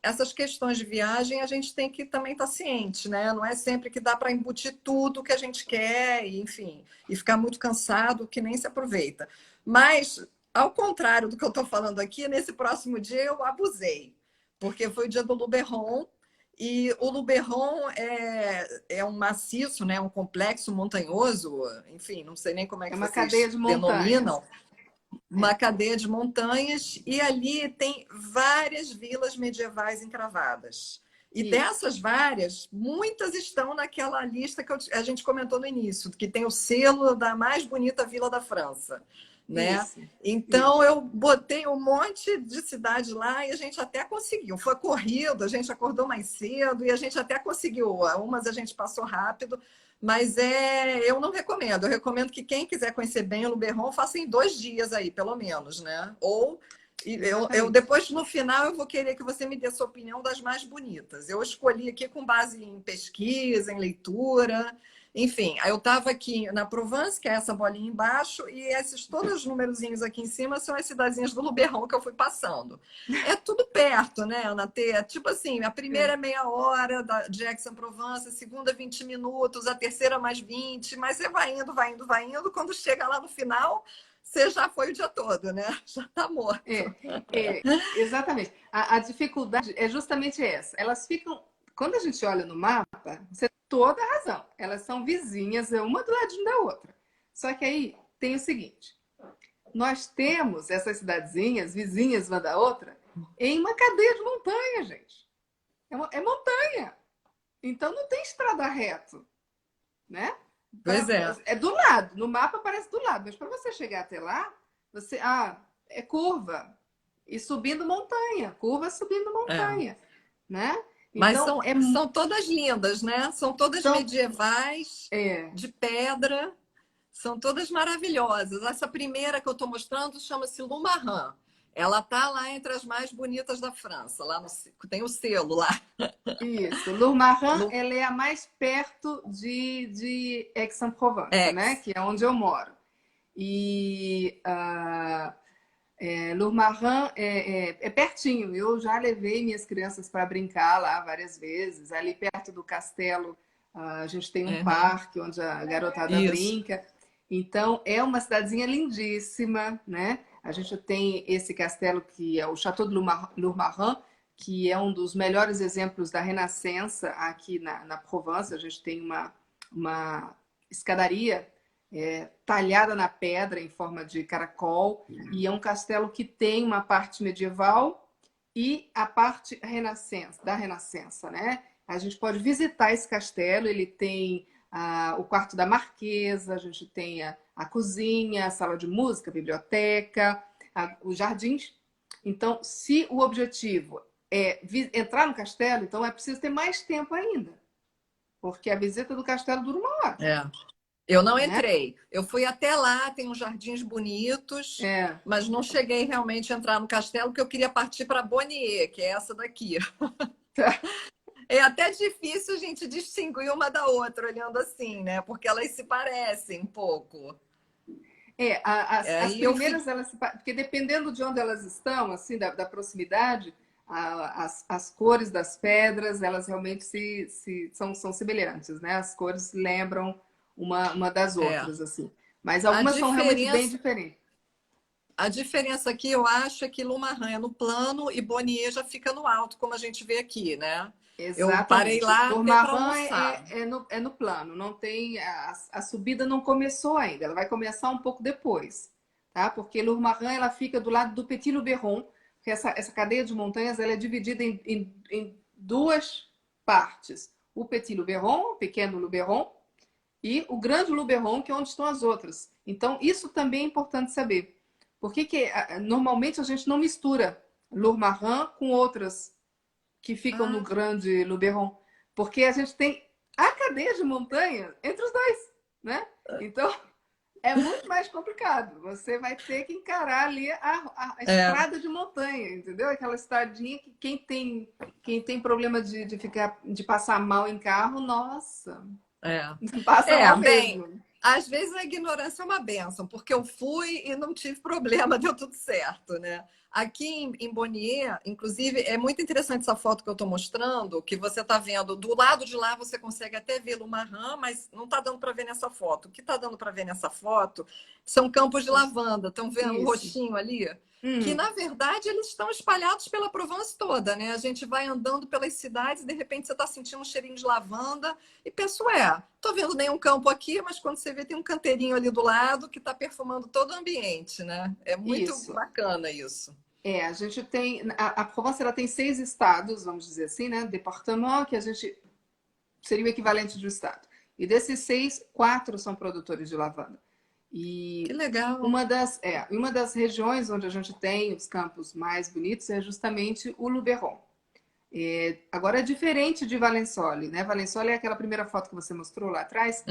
Essas questões de viagem a gente tem que também estar ciente, né? Não é sempre que dá para embutir tudo que a gente quer, e, enfim, e ficar muito cansado que nem se aproveita. Mas, ao contrário do que eu estou falando aqui, nesse próximo dia eu abusei, porque foi o dia do Luberon, e o Luberon é um maciço, né? Um complexo montanhoso, enfim, não sei nem como é É que uma cadeia vocês de montanhas. denominam, uma cadeia de montanhas, e ali tem várias vilas medievais encravadas. E Isso, dessas várias, muitas estão naquela lista que a gente comentou no início, que tem o selo da mais bonita vila da França, né? isso, Então isso. eu botei um monte de cidade lá e a gente até conseguiu. Foi corrido, a gente acordou mais cedo e a gente até conseguiu. Umas a gente passou rápido, mas eu não recomendo. Eu recomendo que quem quiser conhecer bem o Luberon faça em 2 dias aí, pelo menos, né? Ou eu Exatamente. depois no final eu vou querer que você me dê a sua opinião das mais bonitas. Eu escolhi aqui com base em pesquisa, em leitura, enfim. Aí eu estava aqui na Provence, que é essa bolinha embaixo, e esses todos os numerozinhos aqui em cima são as cidadezinhas do Luberon que eu fui passando. É tudo perto, né, Ana T? É tipo assim, a primeira é meia hora de Aix-en-Provence, a segunda 20 minutos, a terceira mais 20, mas você vai indo, vai indo, vai indo, quando chega lá no final, você já foi o dia todo, né? Já está morto. É, exatamente. A dificuldade é justamente essa. Elas ficam. Quando a gente olha no mapa, você tem toda a razão. Elas são vizinhas, uma do ladinho da outra. Só que aí tem o seguinte: nós temos essas cidadezinhas, vizinhas uma da outra, em uma cadeia de montanha, gente. É montanha. Então não tem estrada reto, né? Pois é. É do lado, no mapa parece do lado, mas para você chegar até lá, é curva e subindo montanha, curva subindo É. montanha, né? Mas Então são todas lindas, né? São todas são medievais, é, de pedra. São todas maravilhosas. Essa primeira que eu estou mostrando chama-se Lumaran. Ela tá lá entre as mais bonitas da França. Lá tem o selo lá. Isso. Lourmarin, Lu... ela é a mais perto de Aix-en-Provence, né? Ex. Que é onde eu moro. E Lourmarin é pertinho. Eu já levei minhas crianças para brincar lá várias vezes. Ali perto do castelo, a gente tem um Uhum. parque onde a garotada Isso. brinca. Então, é uma cidadezinha lindíssima, né? A gente tem esse castelo que é o Château de Lourmarin, que é um dos melhores exemplos da Renascença aqui na Provence. A gente tem uma escadaria talhada na pedra em forma de caracol, e é um castelo que tem uma parte medieval e a parte da Renascença, né? A gente pode visitar esse castelo, ele tem o quarto da marquesa, a gente tem a cozinha, a sala de música, a biblioteca, os jardins. Então, se o objetivo é entrar no castelo, então é preciso ter mais tempo ainda, porque a visita do castelo dura uma hora. Eu não né? entrei. Eu fui até lá, tem uns jardins bonitos, mas não cheguei realmente a entrar no castelo, porque eu queria partir para Bonnier, que é essa daqui. É até difícil a gente distinguir uma da outra olhando assim, né? Porque elas se parecem um pouco. As primeiras, porque dependendo de onde elas estão, assim, da proximidade, as cores das pedras, elas realmente são semelhantes, né? As cores lembram uma das outras, assim. Mas algumas são realmente bem diferentes. A diferença aqui, eu acho, é que Lumaran é no plano e Bonnier já fica no alto, como a gente vê aqui, né? Exatamente. Eu parei lá até para almoçar. No plano, não tem a subida não começou ainda, ela vai começar um pouco depois, tá? Porque Lourmarin ela fica do lado do Petit Luberon, porque essa cadeia de montanhas ela é dividida em duas partes: o Petit Luberon, o pequeno Luberon, e o grande Luberon, que é onde estão as outras. Então isso também é importante saber. Por que normalmente a gente não mistura Lourmarin com outras que ficam no Grande Luberon? Porque a gente tem a cadeia de montanha entre os dois, né? Então, é muito mais complicado. Você vai ter que encarar ali a estrada de montanha, entendeu? Aquela estradinha que quem tem problema de passar mal em carro, nossa, passa mal mesmo. Bem, às vezes a ignorância é uma bênção, porque eu fui e não tive problema, deu tudo certo, né? Aqui em Bonnier, inclusive, é muito interessante essa foto que eu estou mostrando, que você está vendo. Do lado de lá você consegue até ver Lumaran, mas não está dando para ver nessa foto. O que está dando para ver nessa foto são campos de lavanda. Estão vendo o roxinho ali? Que, na verdade, eles estão espalhados pela Provence toda, né? A gente vai andando pelas cidades e, de repente, você está sentindo um cheirinho de lavanda e pensa, tô vendo nenhum campo aqui, mas quando você vê, tem um canteirinho ali do lado que está perfumando todo o ambiente, né? É muito bacana isso. A gente tem... A Provence, ela tem 6 estados, vamos dizer assim, né? Departement, que a gente... seria o equivalente de um estado. E desses 6, 4 são produtores de lavanda. E que legal! Uma das regiões onde a gente tem os campos mais bonitos é justamente o Luberon. Agora é diferente de Valensole, né? Valensole é aquela primeira foto que você mostrou lá atrás,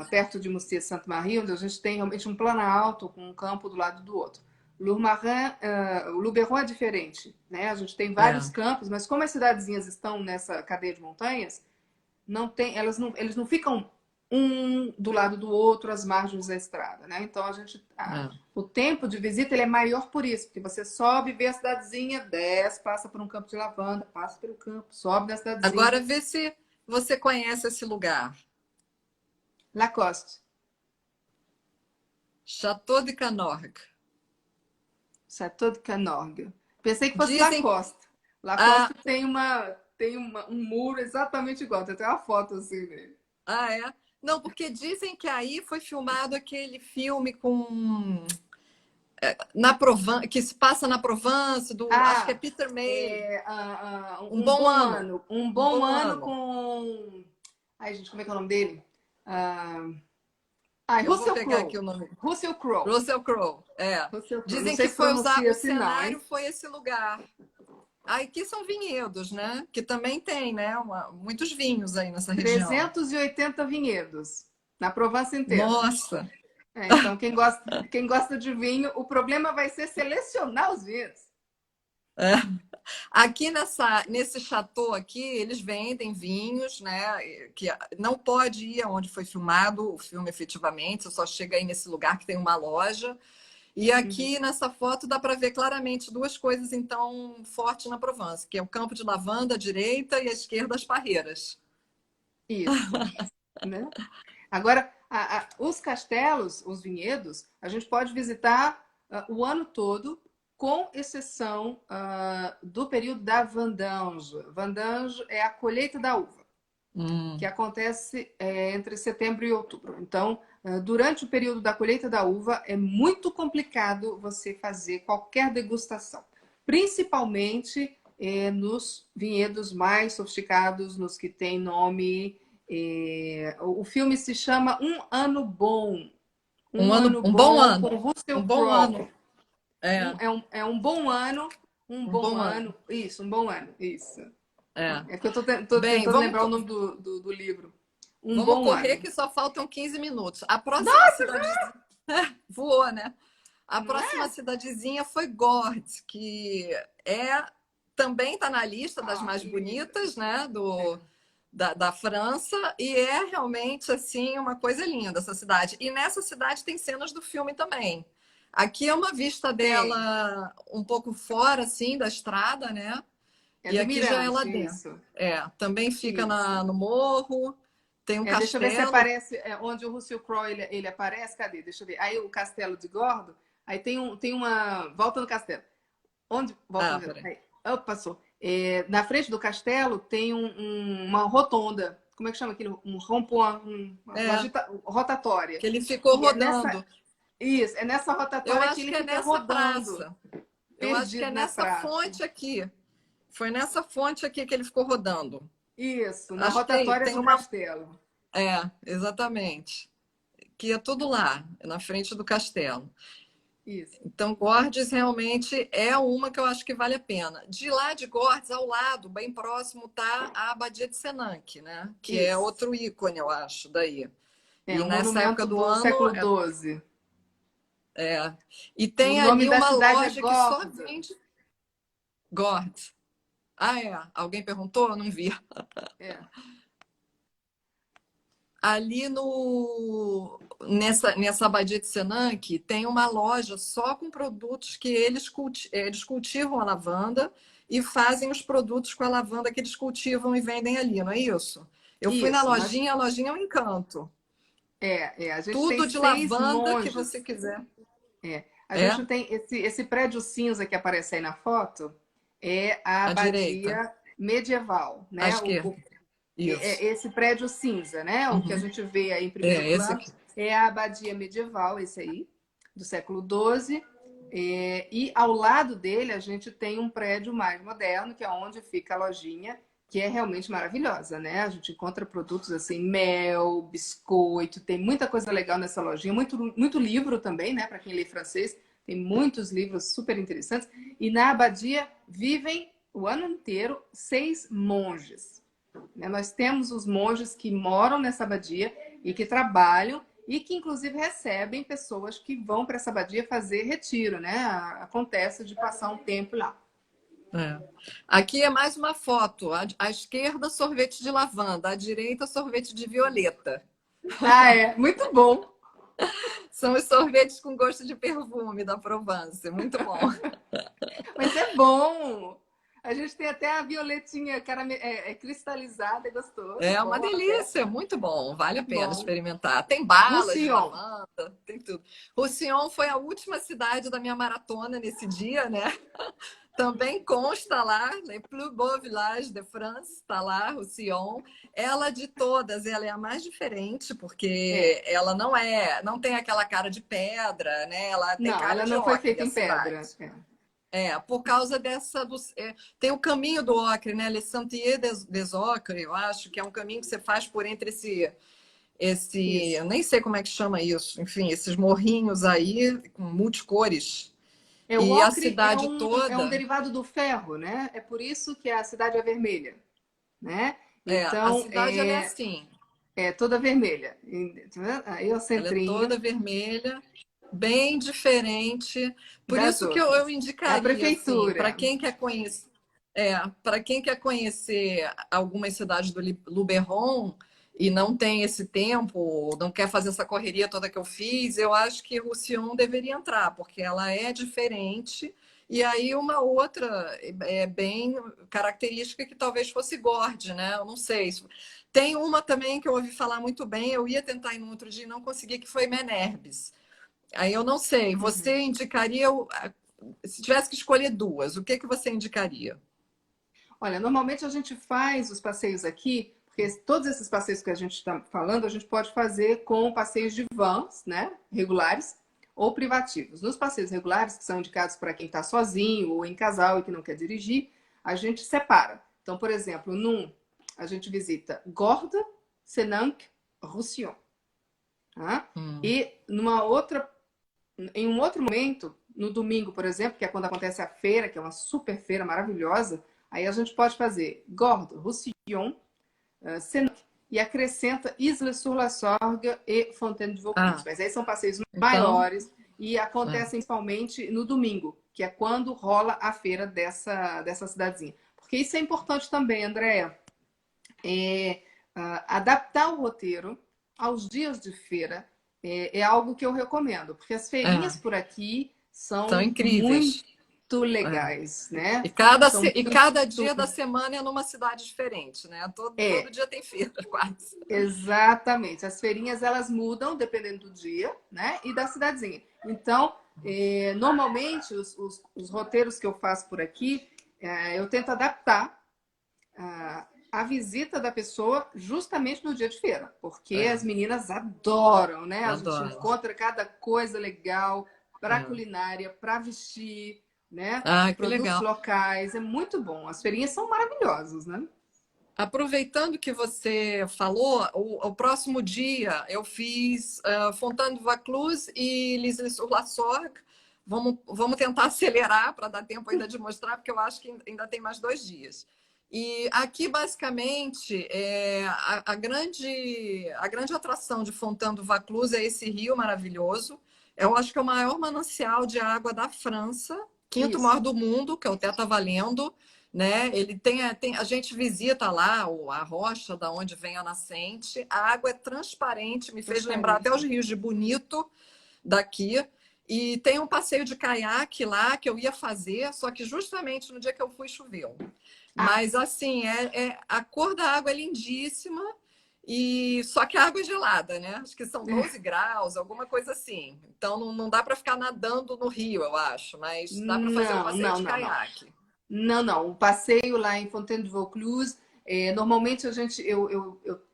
perto de Moustiers-Sainte-Marie, onde a gente tem realmente um planalto com um campo do lado do outro. Lourmarin, o Luberon é diferente, né? A gente tem vários campos, mas como as cidadezinhas estão nessa cadeia de montanhas, eles não ficam um do lado do outro, às margens da estrada, né? Então o tempo de visita ele é maior por isso, porque você sobe, vê a cidadezinha, desce, passa por um campo de lavanda, passa pelo campo, sobe na cidadezinha. Agora vê se você conhece esse lugar. Lacoste. Château de Canorgue. Château de Canorgue. Pensei que fosse Lacoste. Lacoste tem um muro exatamente igual, tem até uma foto assim dele. É? Não, porque dizem que aí foi filmado aquele filme com na Provence, que se passa na Provence, acho que é Peter May. Um bom ano. Um bom ano com... Ai, gente, como é que é o nome dele? Russell Crowe. Aqui o nome. Russell Crowe. Russell Crowe, Dizem que foi usado o cenário, foi esse lugar. Aqui são vinhedos, né? Que também tem, né? Muitos vinhos aí nessa região. 380 vinhedos na Provence inteira. Nossa! Então, quem gosta de vinho, o problema vai ser selecionar os vinhos. É. Aqui nesse chateau aqui, eles vendem vinhos, né? Que não pode ir aonde foi filmado o filme efetivamente, você só chega aí nesse lugar que tem uma loja. E Uhum. aqui nessa foto dá para ver claramente duas coisas então fortes na Provence, que é o campo de lavanda à direita e à esquerda as parreiras. Isso, né? Agora, os castelos, os vinhedos, a gente pode visitar o ano todo, com exceção do período da vendange. Vendange é a colheita da uva, que Hum. acontece entre setembro e outubro. Então, durante o período da colheita da uva, é muito complicado você fazer qualquer degustação, principalmente nos vinhedos mais sofisticados, nos que têm nome. O filme se chama Um Ano Bom. Um Ano Um bom Bom ano, com Russell um bom Crowe. ano, é, É um bom ano, um um bom bom ano, ano. Isso, um bom ano. Isso. é. É que eu tô Bem, tentando lembrar o nome do livro. Um vamos bom correr ano. que só faltam 15 minutos. A próxima cidadezinha voou, né? A Não próxima é? cidadezinha foi Gordes, que é também está na lista das Ah, mais linda. bonitas, né? É. Da França, e é realmente assim uma coisa linda essa cidade. E nessa cidade tem cenas do filme também. Aqui é uma vista Tem. dela um pouco fora assim da estrada, né? É E do aqui já é lá Mirante, dentro. isso. É, também fica Isso. no morro, tem um Deixa eu ver se castelo. aparece onde o Russell Crowe ele aparece. Cadê? Deixa eu ver. Aí o Castelo de Gordo. Aí tem uma. Volta no castelo. Onde? Volta Ah, no castelo. peraí. Aí. Opa, passou. Na frente do castelo tem uma rotonda. Como é que chama aquilo? Um rond-point, É, rotatória. que ele ficou E é nessa. rodando. Isso, é nessa Eu rotatória que acho ele que é fica nessa rodando, praça. Eu acho que é perdido na nessa praça. fonte aqui. Foi nessa fonte aqui que ele ficou rodando. Isso, na Acho que é, rotatória tem do uma. castelo. É, exatamente. Que é tudo lá, na frente do castelo. Isso. Então, Gordes realmente é uma que eu acho que vale a pena. De lá de Gordes, ao lado, bem próximo, tá a Abadia de Senanque, né? Que é Isso. outro ícone, eu acho, daí. É E um nessa época monumento do do ano, século XII. é. E O tem nome ali da uma cidade é loja que só Gordes. vende Gordes. Ah, é? Alguém perguntou? Eu não vi. É. Ali nessa Abadia de Senanque tem uma loja só com produtos que eles cultivam a lavanda e fazem os produtos com a lavanda que eles cultivam e vendem ali, não é isso? Eu fui na Isso. lojinha, a lojinha é um encanto. A gente tem Tudo de 6 lavanda que você monges. quiser. A É, gente tem esse prédio cinza que aparece aí na foto, é a à direita, abadia medieval, à né? esquerda. Isso. Esse prédio cinza, né? O que a Uhum. gente vê aí em primeiro É, esse plano aqui. é a abadia medieval, esse aí, do século XII. E ao lado dele a gente tem um prédio mais moderno, que é onde fica a lojinha, que é realmente maravilhosa, né? A gente encontra produtos assim, mel, biscoito, tem muita coisa legal nessa lojinha, muito livro também, né? Para quem lê francês, tem muitos livros super interessantes. E na abadia vivem o ano inteiro 6 monges. Né? Nós temos os monges que moram nessa abadia e que trabalham e que inclusive recebem pessoas que vão para essa abadia fazer retiro, né? Acontece de passar um tempo lá. É. Aqui é mais uma foto. À esquerda, sorvete de lavanda. À direita, sorvete de violeta. Ah, é muito bom. São os sorvetes com gosto de perfume da Provence. Muito bom. Mas é bom. A gente tem até a violetinha cristalizada, é gostoso, É bom uma lá perto. delícia, muito bom. Vale a Muito pena bom. experimentar. Tem balas de Roussillon. lavanda, tem tudo. Roussillon foi a última cidade da minha maratona nesse dia, né? Também consta lá, Les Plus Beaux Villages de France, está lá, Roussillon. Ela de todas, ela é a mais diferente, É. porque ela não tem aquela cara de pedra, né? Ela tem Não, cara ela de não foi ocre, feita a em cidade. pedra. É. Por causa tem o caminho do ocre, né? Les Sentiers des Ocre, eu acho, que é um caminho que você faz por entre eu Isso. nem sei como é que chama isso, enfim, esses morrinhos aí com multicores. O E a ocre cidade é um toda, derivado do ferro, né? É por isso que a cidade é vermelha, né? a Então, cidade ela é assim. É toda vermelha. Aí é o Ela é toda centrinho vermelha, bem diferente. Por das isso que eu outras. É a indicaria, assim, para prefeitura. quem quer conhecer, para quem quer conhecer algumas cidades do Luberon e não tem esse tempo, não quer fazer essa correria toda que eu fiz, eu acho que Roussillon deveria entrar, porque ela é diferente. E aí uma outra bem característica que talvez fosse Gordes, né? Eu não sei. Tem uma também que eu ouvi falar muito bem, eu ia tentar ir no outro dia e não consegui, que foi Menerbes. Aí eu não sei, Uhum. você indicaria, se tivesse que escolher duas, o que que você indicaria? Olha, normalmente a gente faz os passeios aqui, porque todos esses passeios que a gente está falando, a gente pode fazer com passeios de vans, né, regulares ou privativos. Nos passeios regulares, que são indicados para quem está sozinho ou em casal e que não quer dirigir, a gente separa. Então, por exemplo, a gente visita Gordes, Senanque, Roussillon. Tá? Hum. E em um outro momento, no domingo, por exemplo, que é quando acontece a feira, que é uma super feira maravilhosa, aí a gente pode fazer Gordes, Roussillon, Senac e acrescenta Isle-sur-la-Sorgue e Fontaine de Vaucluse. Ah, Mas aí são passeios então, maiores e é. acontecem principalmente no domingo, que é quando rola a feira dessa cidadezinha. Porque isso é importante também, Andréa, adaptar o roteiro aos dias de feira é algo que eu recomendo, porque as feirinhas É, por aqui são são incríveis. muito É. legais, né? São E muito. cada dia da semana é numa cidade diferente, né? Todo É, dia tem feira, quase. exatamente. As feirinhas elas mudam dependendo do dia, né? E da cidadezinha. Então, normalmente os roteiros que eu faço por aqui, eu tento adaptar a visita da pessoa justamente no dia de feira, porque É, as meninas adoram, né? A gente adoro. encontra cada coisa legal para É. culinária, para vestir, né? Ah, que Produtos legal. locais, é muito bom. As feirinhas são maravilhosas, né? Aproveitando que você falou, o próximo dia eu fiz Fontaine de Vaucluse e Lisle-sur-la-Sorgue. Vamos tentar acelerar para dar tempo ainda de mostrar, porque eu acho que ainda tem mais 2 dias. E aqui, basicamente, a grande atração de Fontaine de Vaucluse é esse rio maravilhoso. Eu acho que é o maior manancial de água da França, quinto maior Isso, do mundo, que é o Teta Valendo, né? Ele a gente visita lá a rocha da onde vem a nascente. A água é transparente, me fez lembrar até os transparente. rios de Bonito daqui. E tem um passeio de caiaque lá que eu ia fazer, só que justamente no dia que eu fui choveu. Ah, Mas assim, a cor da água é lindíssima. E só que a água é gelada, né? Acho que são 12 graus, alguma coisa assim. Então não dá para ficar nadando no rio, eu acho, mas dá para fazer o não, passeio não, de não, não. caiaque. Não, não. O passeio lá em Fontaine de Vaucluse, normalmente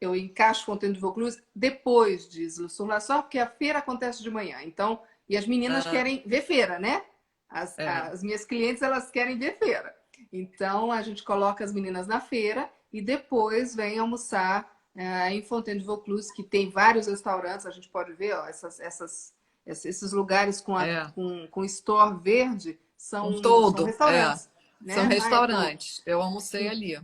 eu encaixo Fontaine de Vaucluse depois de Isle-sur-la-Sorgue, porque a feira acontece de manhã. Então, e as meninas Ah, querem ver feira, né? é. As minhas clientes, elas querem ver feira. Então, a gente coloca as meninas na feira e depois vem almoçar em Fontaine de Vaucluse, que tem vários restaurantes. A gente pode ver, ó, esses lugares É, com store verde um são todo, restaurantes, são né? restaurantes. Eu almocei ali.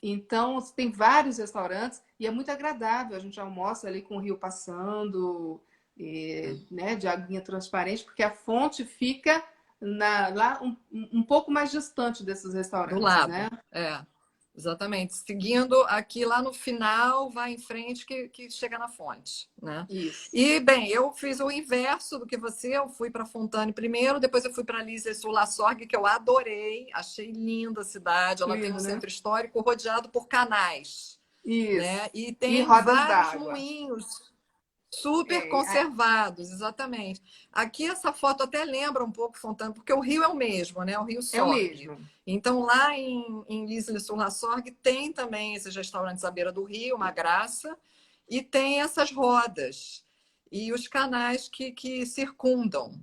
Então, tem vários restaurantes e é muito agradável. A gente almoça ali com o rio passando, né, de aguinha transparente, porque a fonte fica lá um pouco mais distante desses Do restaurantes, né? lado, exatamente. Seguindo aqui lá no final, vai em frente que chega na fonte, né? Isso. E, bem, eu fiz o inverso do que você, eu fui para Fontane primeiro, depois eu fui para Lise-sur-la-Sorgue, que eu adorei, achei linda a cidade, ela tem um Lindo, né? centro histórico rodeado por canais, Isso. né? E E tem rodas vários d'água. moinhos super É, a- conservados, exatamente. Aqui essa foto até lembra um pouco Fontana, porque o rio é o mesmo, né? O rio é o Sorgue. mesmo. Então, lá em Lisle-sur-la-Sorgue tem também esses restaurantes à beira do rio, uma graça, e tem essas rodas e os canais que circundam.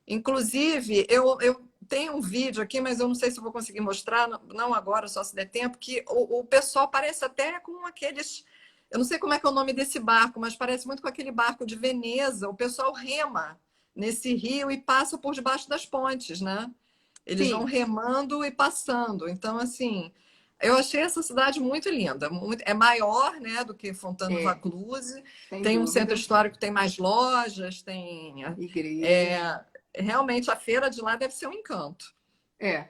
Inclusive, eu tenho um vídeo aqui, mas eu não sei se eu vou conseguir mostrar, não agora, só se der tempo, que o pessoal parece até com aqueles. Eu não sei como é que é o nome desse barco, mas parece muito com aquele barco de Veneza. O pessoal rema nesse rio e passa por debaixo das pontes, né? Eles vão Sim. remando e passando. Então, assim, Eu achei essa cidade muito linda. É maior, né, do que É, Fontana-Vacluse. sem Tem um centro dúvida. histórico que tem mais lojas, tem... Igreja. é, realmente, a feira de lá deve ser um encanto. É,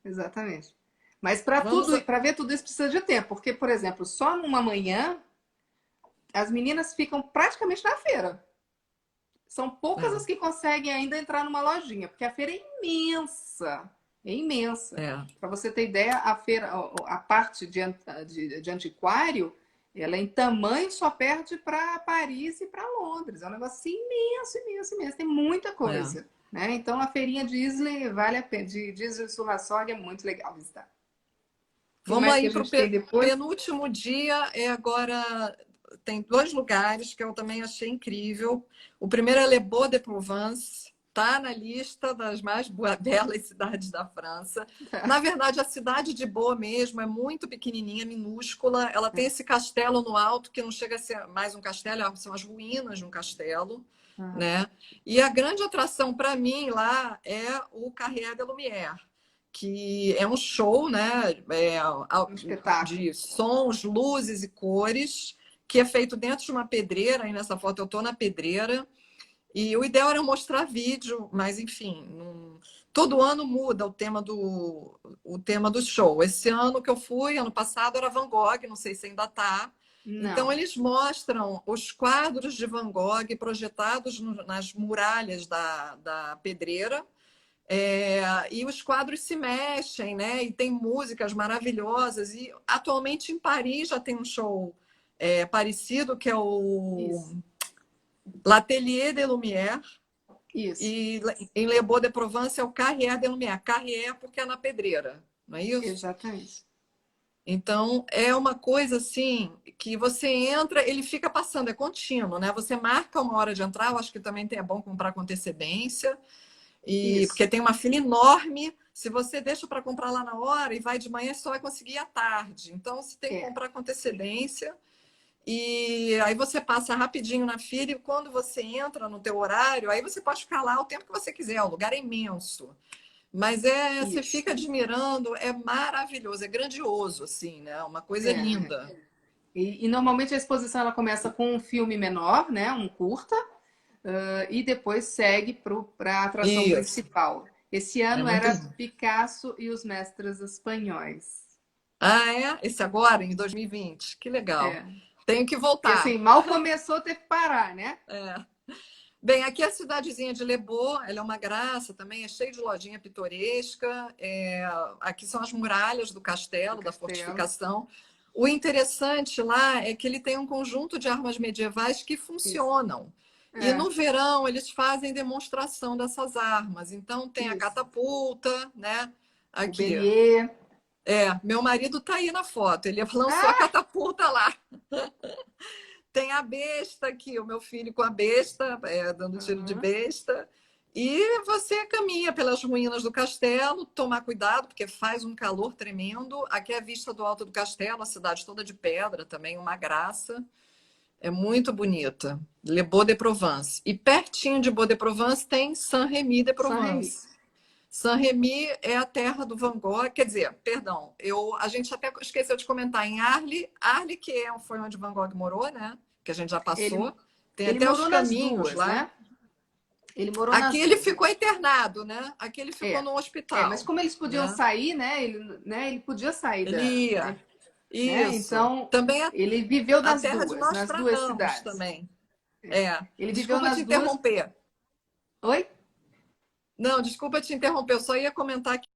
exatamente. Mas para Vamos... tudo, para ver tudo isso precisa de tempo, porque, por exemplo, só numa manhã as meninas ficam praticamente na feira. São poucas as É, que conseguem ainda entrar numa lojinha, porque a feira é imensa. É imensa. é, Para você ter ideia, a feira, a parte de antiquário, ela em tamanho só perde para Paris e para Londres. É um negócio assim, imenso, imenso, imenso. Tem muita é. coisa. Né? Então a feirinha de Islay vale a pena. De Islay Surraçog é muito legal visitar. O que Vamos mais que aí a para o gente tem depois? penúltimo dia. É agora... Tem dois lugares que eu também achei incrível. O primeiro é Les Baux de Provence. Está na lista das mais belas cidades da França. Na verdade, a cidade de Boa mesmo é muito pequenininha, minúscula. Ela tem esse castelo no alto que não chega a ser mais um castelo, são as ruínas de um castelo, Uhum. né? E a grande atração para mim lá é o Carré de Lumière, que é um show, né? Um espetáculo. De sons, luzes e cores, que é feito dentro de uma pedreira. Aí nessa foto eu estou na pedreira. E o ideal era mostrar vídeo, mas enfim, todo ano muda o tema do show. Esse ano que eu fui, ano passado, era Van Gogh, não sei se ainda está. Então, Não. eles mostram os quadros de Van Gogh projetados nas muralhas da pedreira. E os quadros se mexem, né? E tem músicas maravilhosas. E atualmente em Paris já tem um show parecido, que é o Isso. L'Atelier des Lumières. Isso. E em Les Baux de Provence é o Carrière de Lumière. Carrière porque é na pedreira, não é isso? Exatamente. Então, é uma coisa assim que você entra, ele fica passando, é contínuo, né? Você marca uma hora de entrar, eu acho que também é bom comprar com antecedência, e porque Isso. tem uma fila enorme. Se você deixa para comprar lá na hora e vai de manhã, você só vai conseguir à tarde. Então, você tem que É. comprar com antecedência. E aí você passa rapidinho na fila e quando você entra no teu horário, aí você pode ficar lá o tempo que você quiser, o lugar é imenso. Mas você Isso. fica admirando, é maravilhoso, é grandioso, assim, né? Uma coisa É. linda. E normalmente a exposição ela começa com um filme menor, né, um curta, e depois segue para a atração Isso, principal. Esse é ano muito era lindo. Picasso e os Mestres Espanhóis. Ah, é? Esse agora, em 2020. Que legal. É. Tenho que Porque assim, voltar. mal começou, teve que parar, né? É. Bem, aqui é a cidadezinha de Les Baux, ela é uma graça também, é cheio de lojinha pitoresca. Aqui são as muralhas do Do castelo, da castelo. fortificação. O interessante lá é que ele tem um conjunto de armas medievais que Isso. funcionam. E É, no verão eles fazem demonstração dessas armas. Então tem a isso. catapulta, né? O Aqui. Bélier. Meu marido tá aí na foto, ele lançou a Ah, catapulta lá. Tem a besta aqui, o meu filho com a besta, dando tiro de uhum. besta. E você caminha pelas ruínas do castelo, tomar cuidado, porque faz um calor tremendo. Aqui é a vista do alto do castelo, a cidade toda de pedra também, uma graça. É muito bonita. Le Beau de Provence. E pertinho de Beau de Provence tem Saint-Rémy de Saint-Rémy. Provence. Saint-Rémy é a terra do Van Gogh, quer dizer, perdão, a gente até esqueceu de comentar em Arles, que foi onde Van Gogh morou, né? Que a gente já Ele, passou. Tem ele até os morou nas caminhos duas, lá. né? Ele morou Aqui nas ele duas. ficou internado, né? Aqui ele ficou É. no É, mas hospital, como eles podiam né? sair, né? Ele podia sair Ele da, ia. né? Isso. Então, Também ele viveu a terra de nas duas Nostradamus cidades. também. É. Ele viveu Desculpa te nas duas. interromper. Oi? Não, desculpa te interromper. Eu só ia comentar